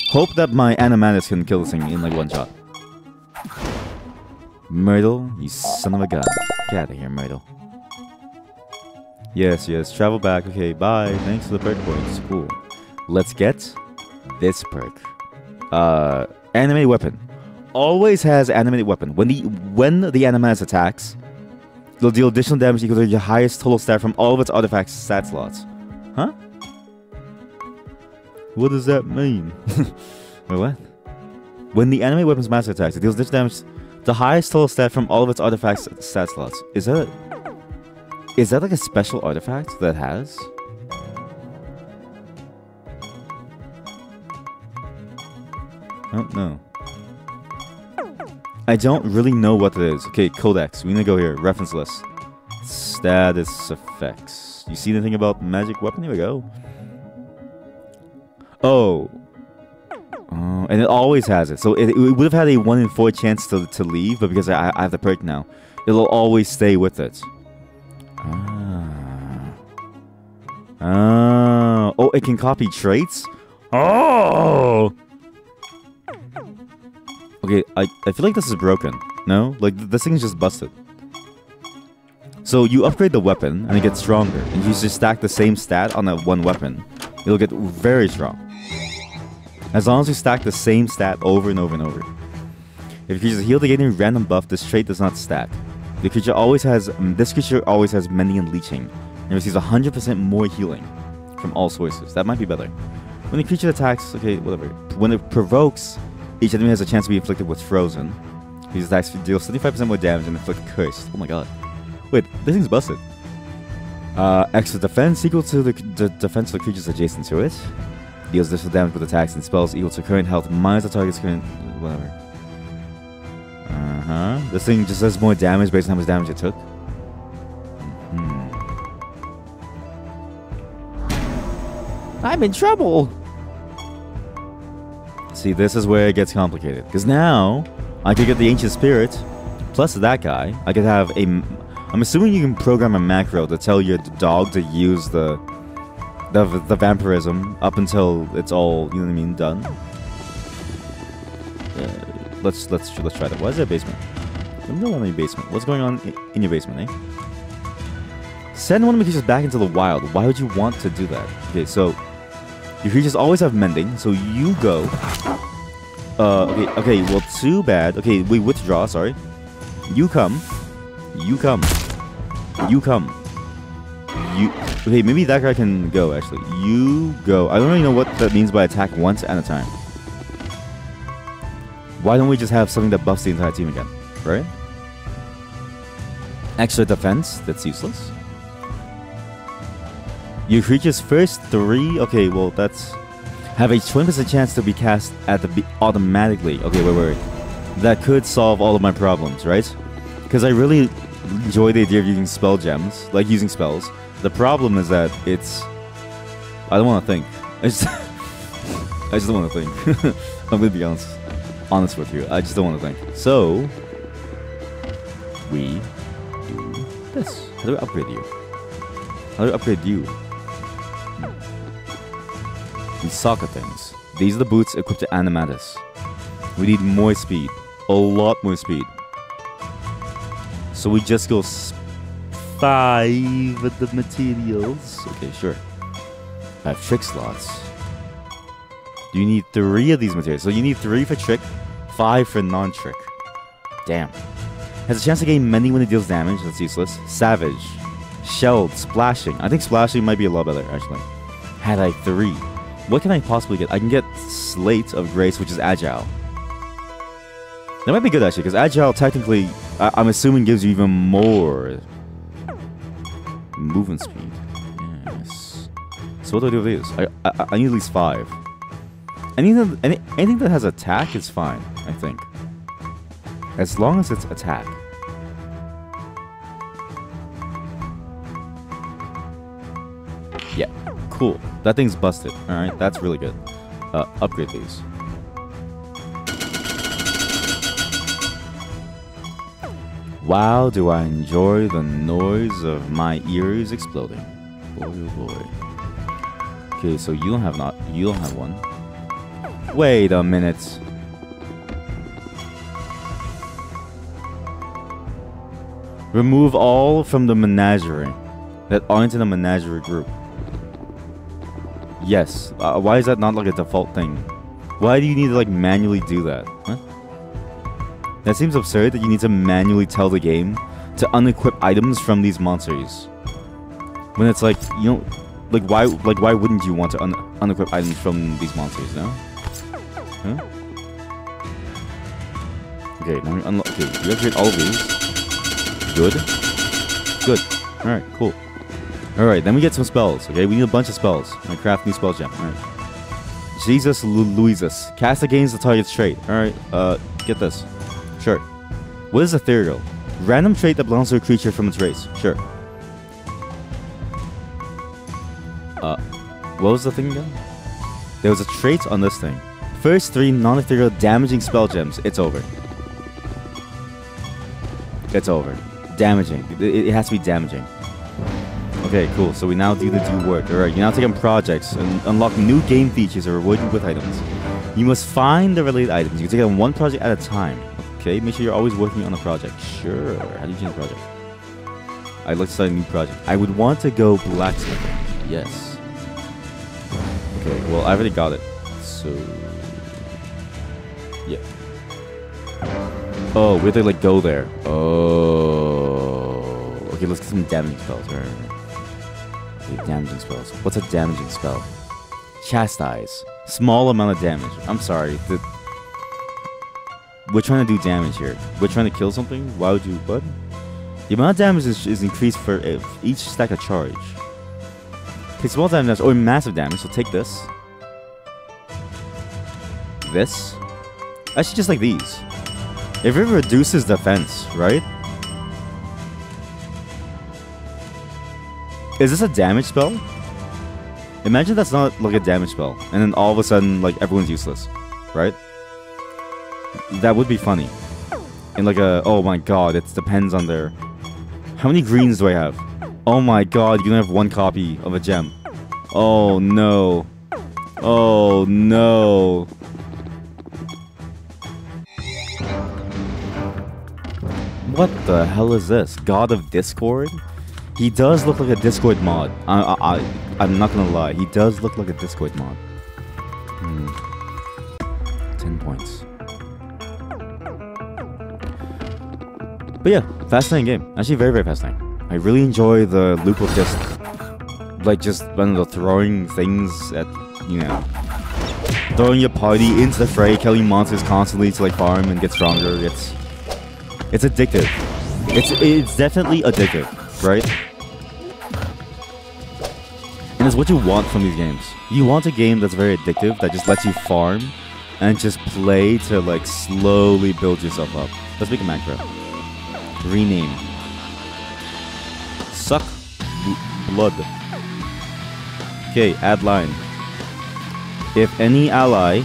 Hope that my Animatus can kill this thing in like one shot. Myrtle, you son of a gun. Get out of here, Myrtle. Yes, yes, travel back. Okay, bye. Thanks for the perk points. Cool. Let's get this perk. Animated weapon. Always has animated weapon. When the Animatus attacks, it'll deal additional damage equal to your highest total stat from all of its artifacts stat slots. Huh? What does that mean? Wait, what? When the animated weapon's master attacks, it deals additional damage the highest total stat from all of its artifacts stat slots. Is that like a special artifact that has? I don't know. I don't really know what it is. Okay, codex. We need to go here. Reference list. Status effects. You see anything about magic weapon? Here we go. Oh. And it always has it. So it would have had a 1 in 4 chance to leave, but because I have the perk now, it'll always stay with it. Oh, it can copy traits? Oh! Okay, I feel like this is broken. No? Like, this thing's just busted. So you upgrade the weapon, and it gets stronger. And you just stack the same stat on that one weapon. It'll get very strong. As long as you stack the same stat over and over and over. If you just heal the getting random buff, this trait does not stack. This creature always has mending and leeching. And receives 100% more healing from all sources. That might be better. When the creature attacks, okay, whatever. When it provokes, each enemy has a chance to be inflicted with frozen. These attacks deal 75% more damage and inflict cursed. Oh my god. Wait, this thing's busted. Extra defense equal to the defense of the creatures adjacent to it. Deals additional damage with attacks and spells equal to current health minus the target's current... whatever. This thing just does more damage based on how much damage it took. I'm in trouble! See, this is where it gets complicated. Because now, I could get the Ancient Spirit, plus that guy. I could have a... I'm assuming you can program a macro to tell your dog to use the vampirism up until it's all, you know what I mean, done. Let's try that. Why is there a basement? Let me know in your basement. What's going on in your basement, eh? Send one of the creatures back into the wild. Why would you want to do that? Okay, so your creatures always have mending, so you go. Okay, well, too bad. Okay, we withdraw, sorry. You come. You come. You come. You... Okay, maybe that guy can go, actually. You go. I don't really know what that means by attack once at a time. Why don't we just have something that buffs the entire team again, right? Extra defense, that's useless. Your creature's first 3, okay, well that's... Have a 20% chance to be cast at the automatically. Okay, wait. That could solve all of my problems, right? Because I really enjoy the idea of using spell gems, like using spells. The problem is that it's... I don't want to think. I just don't want to think. I'm going to be honest with you. I just don't want to think. So, we do this. How do I upgrade you? How do I upgrade you? We suck at things. These are the boots equipped to Animatus. We need more speed. A lot more speed. So we just go 5 of the materials. Okay, sure. 5 trick slots. You need 3 of these materials. So you need 3 for trick, 5 for non-trick. Damn. Has a chance to gain many when it deals damage. That's useless. Savage. Shelled. Splashing. I think splashing might be a lot better, actually. Had I 3. What can I possibly get? I can get Slate of Grace, which is Agile. That might be good, actually, because Agile technically, I'm assuming, gives you even more movement speed. Yes. So what do I do with these? I need at least 5. Anything that has attack is fine, I think. As long as it's attack. Yeah, cool. That thing's busted. Alright, that's really good. Upgrade these. Wow, do I enjoy the noise of my ears exploding. Boy, oh boy. Okay, so you don't have one. Wait a minute. Remove all from the menagerie that aren't in a menagerie group. Yes. Why is that not like a default thing? Why do you need to like manually do that? Huh? That seems absurd that you need to manually tell the game to unequip items from these monsters. When it's like, you know, why wouldn't you want to unequip items from these monsters, no? Huh? Okay, now we unlock. Okay, we upgrade all of these. Good. Good. Alright, cool. Alright, then we get some spells, okay? We need a bunch of spells. I craft new spell gem. Alright. Jesus Louisus. Cast against the target's trait. Alright, get this. Sure. What is ethereal? Random trait that belongs to a creature from its race. Sure. What was the thing again? There was a trait on this thing. First 3 non-ethereal damaging spell gems. It's over. It's over. Damaging. It has to be damaging. Okay, cool. So we now do the due work. Alright, you now take on projects and unlock new game features or reward you with items. You must find the related items. You can take on one project at a time. Okay, make sure you're always working on a project. Sure. How do you change a project? I'd like to start a new project. I would want to go blacksmithing. Yes. Okay, well, I already got it. So... yeah. Oh, we have to, like, go there. Oh. Okay, let's get some damaging spells. Right. Okay, damaging spells. What's a damaging spell? Chastise. Small amount of damage. I'm sorry. We're trying to do damage here. We're trying to kill something? Why would you... what? The amount of damage is increased for each stack of charge. Okay, small damage or massive damage. So take this. This. Actually, just like these. If it reduces defense, right? Is this a damage spell? Imagine that's not like a damage spell, and then all of a sudden, like, everyone's useless, right? That would be funny. In like a, oh my god, it depends on their... How many greens do I have? Oh my god, you don't have one copy of a gem. Oh no. Oh no. What the hell is this? God of Discord? He does look like a Discord mod. I'm not gonna lie. He does look like a Discord mod. 10 points. But yeah, fascinating game. Actually, very, very fascinating. I really enjoy the loop of just, like, just throwing things at, you know, throwing your party into the fray, killing monsters constantly to like farm and get stronger. It's addictive. It's definitely addictive, right? And it's what you want from these games. You want a game that's very addictive, that just lets you farm and just play to like slowly build yourself up. Let's make a macro. Rename. Suck blood. Okay, add line. If any ally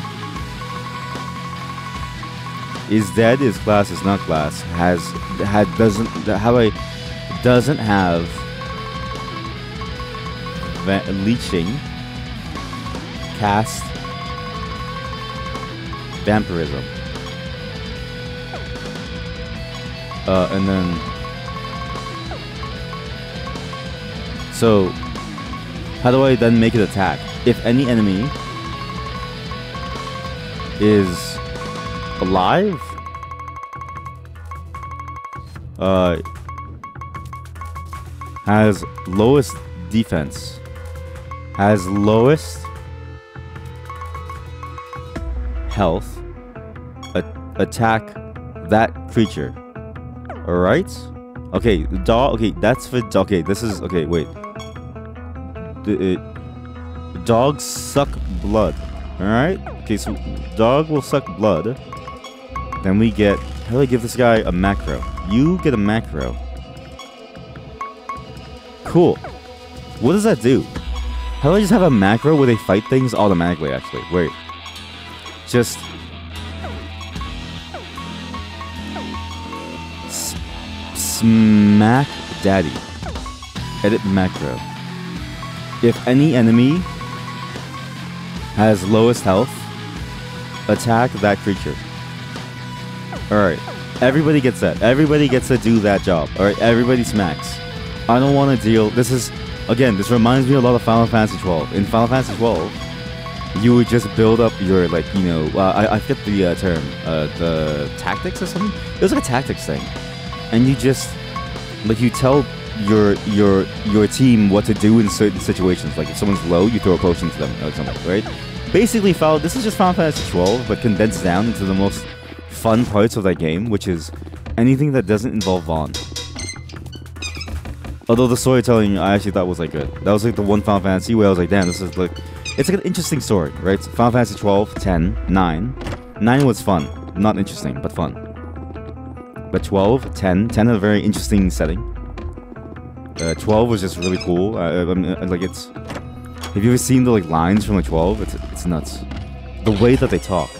is dead, is class, is not class, doesn't have leeching, cast, vampirism, and then so how do I then make it attack? If any enemy is alive, has lowest defense, has lowest health, attack that creature. Alright? Okay, dog. Okay, that's for. Okay, this is. Okay, wait. Dogs suck blood. Alright? Okay, so dog will suck blood. Then we get. How do I give this guy a macro? You get a macro. Cool. What does that do? How do I just have a macro where they fight things automatically, actually? Wait. Just... Smack Daddy. Edit macro. If any enemy has lowest health, attack that creature. Alright. Everybody gets that. Everybody gets to do that job. Alright, everybody smacks. I don't want to deal... This is... Again, this reminds me a lot of Final Fantasy 12. In Final Fantasy 12, you would just build up your, like, you know... I forget the term. The tactics or something? It was like a tactics thing. And you just... Like, you tell your team what to do in certain situations. Like, if someone's low, you throw a potion to them or something, right? Basically, this is just Final Fantasy 12, but condensed down into the most fun parts of that game, which is anything that doesn't involve Vaughn. Although the storytelling I actually thought was like good. That was like the one Final Fantasy where I was like, damn, this is like... It's like an interesting story, right? Final Fantasy 12, 10, 9. 9 was fun. Not interesting, but fun. But 12, 10 had a very interesting setting. 12 was just really cool. Like it's... Have you ever seen the like lines from like 12? It's nuts. The way that they talk.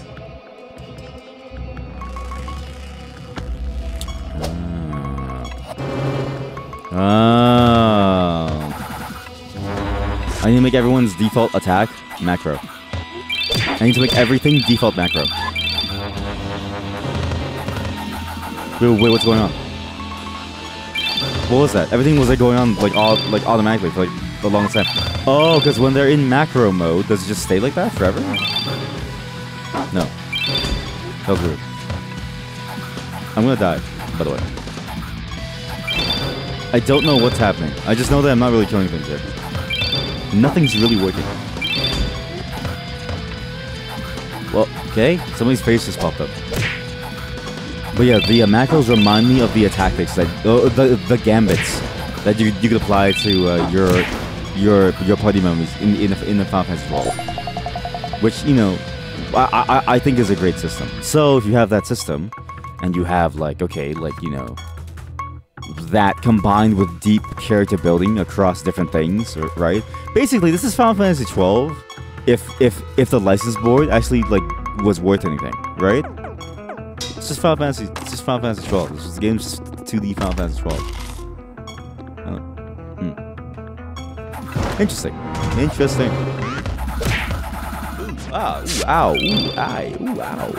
I need to make everyone's default attack macro. I need to make everything default macro. Wait, what's going on? What was that? Everything was like going on like automatically for like the longest time. Oh, because when they're in macro mode, does it just stay like that forever? No. That was weird. I'm gonna die, by the way. I don't know what's happening. I just know that I'm not really killing things here. Nothing's really working. Well, okay. Somebody's face just popped up. But yeah, the macros remind me of the tactics that the gambits that you could apply to your party members in the Final Fantasy 12, which you know I think is a great system. So if you have that system, and you have like you know. That combined with deep character building across different things, right? Basically, this is Final Fantasy 12 if the license board actually like was worth anything, right? It's just Final Fantasy. It's just Final Fantasy 12. This game's just 2D Final Fantasy 12. Interesting. Interesting. Ooh, ah, ooh, ow, ooh, aye, ooh, ow.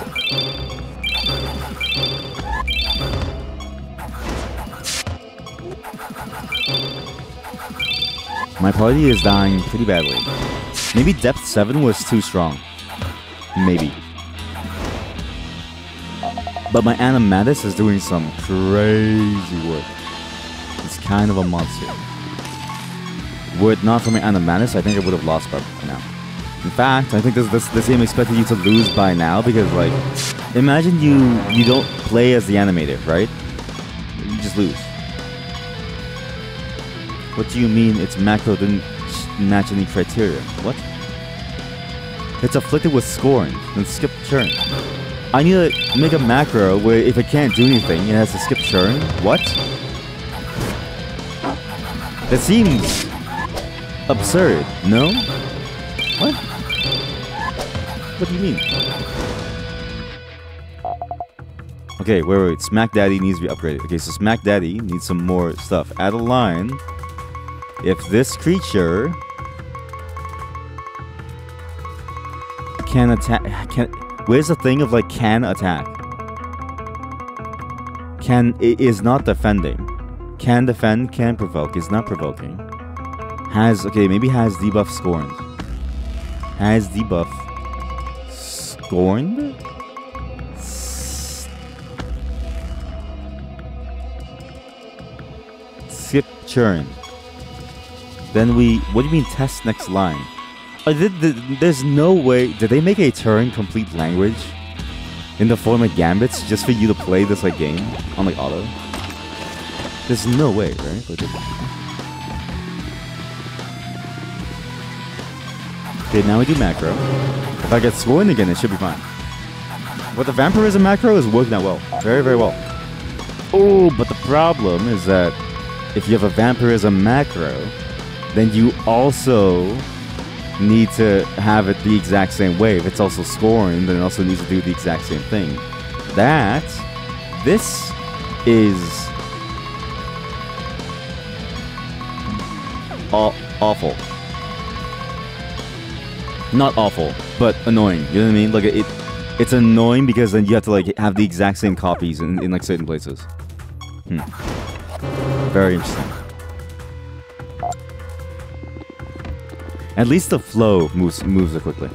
My party is dying pretty badly. Maybe depth 7 was too strong. Maybe. But my animatus is doing some crazy work. It's kind of a monster. Were it not for my animatus, I think I would have lost by now. In fact, I think this game expected you to lose by now because, like, imagine you don't play as the animator, right? You just lose. What do you mean its macro didn't match any criteria? What? It's afflicted with scorn, then skip churn. I need to make a macro where if it can't do anything, it has to skip churn? What? That seems absurd, no? What? What do you mean? Okay, wait. Smack Daddy needs to be upgraded. Okay, so Smack Daddy needs some more stuff. Add a line. If this creature can attack... Where's the thing of, like, can attack? Is not defending. Can defend, can provoke, is not provoking. Has... Okay, maybe has debuff scorned. Has debuff... Scorned? Skip churn. Then we... What do you mean test next line? There's no way... Did they make a turn-complete language in the form of gambits just for you to play this, like, game on, like, auto? There's no way, right? Like, okay, now we do macro. If I get scoring again, it should be fine. But the vampirism macro is working out well. Very, very well. Oh, but the problem is that if you have a vampirism macro, then you also need to have it the exact same way. If it's also scoring, then it also needs to do the exact same thing. This is awful. Not awful, but annoying. You know what I mean? Like it's annoying because then you have to like have the exact same copies in like certain places. Very interesting. At least the flow moves it quickly.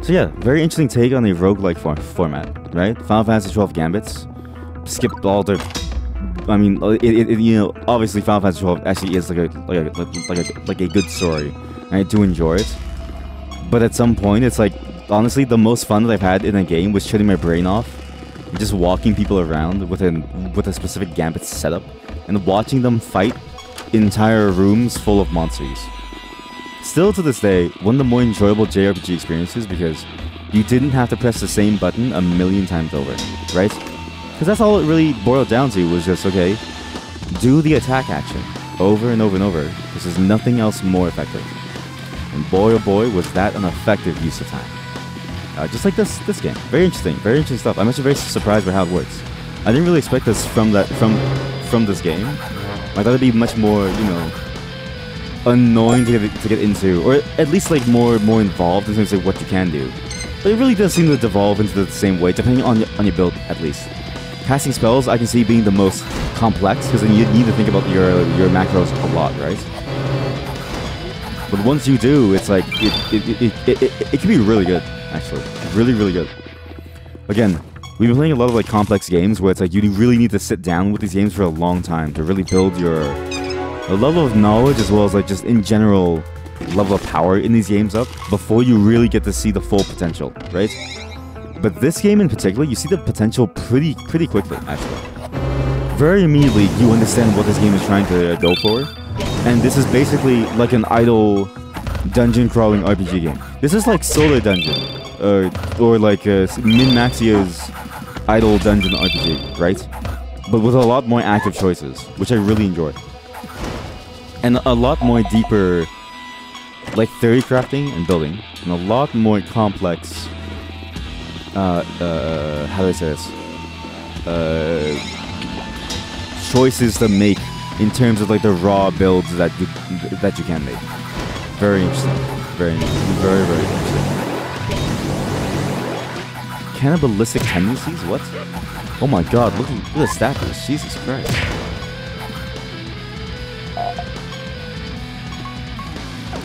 So yeah, very interesting take on a roguelike format, right? Final Fantasy 12 Gambits. Skipped all the... I mean, you know, obviously Final Fantasy 12 actually is like a good story. I do enjoy it. But at some point, it's like, honestly, the most fun that I've had in a game was shutting my brain off. Just walking people around with a specific Gambit setup. And watching them fight entire rooms full of monsters. Still to this day, one of the more enjoyable JRPG experiences because you didn't have to press the same button a million times over, right? Because that's all it really boiled down to was just, okay, do the attack action over and over and over because there's nothing else more effective. And boy oh boy, was that an effective use of time. Just like this game. Very interesting stuff. I'm actually very surprised by how it works. I didn't really expect this from this game. I thought it'd be much more, you know, annoying to get into, or at least like more involved in terms of what you can do. But it really does seem to devolve into the same way, depending on your build at least. Casting spells, I can see being the most complex because then you need to think about your macros a lot, right? But once you do, it's like it can be really good, actually, really good. Again, we've been playing a lot of like complex games where it's like you really need to sit down with these games for a long time to really build your level of knowledge as well as like just in general level of power in these games up before you really get to see the full potential, right? But this game in particular, you see the potential pretty quickly, actually. Very immediately, you understand what this game is trying to go for. And this is basically like an idle dungeon crawling RPG game. This is like Solar Dungeon, or like Min-Maxia's idle dungeon RPG, right? But with a lot more active choices, which I really enjoy. And a lot more deeper, like theory crafting and building, and a lot more complex. How do I say this? Choices to make in terms of like the raw builds that you can make. Very interesting. Very interesting. Cannibalistic tendencies? What? Oh my god! Look at the status. Jesus Christ.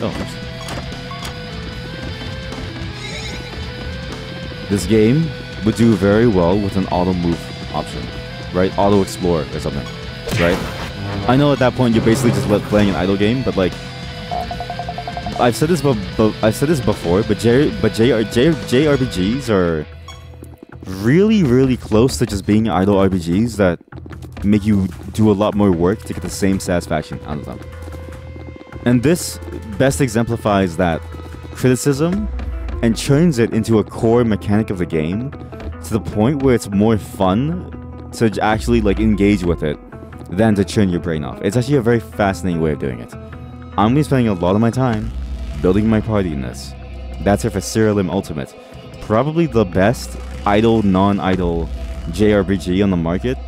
Oh. This game would do very well with an auto move option, right? Auto explore or something, right? I know at that point you're basically just playing an idle game, but like I've said this, I've said this before, but JRPGs are really close to just being idle RPGs that make you do a lot more work to get the same satisfaction out of them. And this best exemplifies that criticism and turns it into a core mechanic of the game to the point where it's more fun to actually like engage with it than to turn your brain off. It's actually a very fascinating way of doing it. I'm going to be spending a lot of my time building my party in this. That's it for Siralim Ultimate. Probably the best idle, non-idle JRPG on the market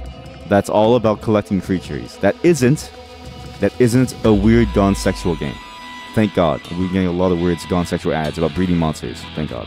that's all about collecting creatures. That isn't a weird gone sexual game. Thank God. We're getting a lot of weird gone sexual ads about breeding monsters. Thank God.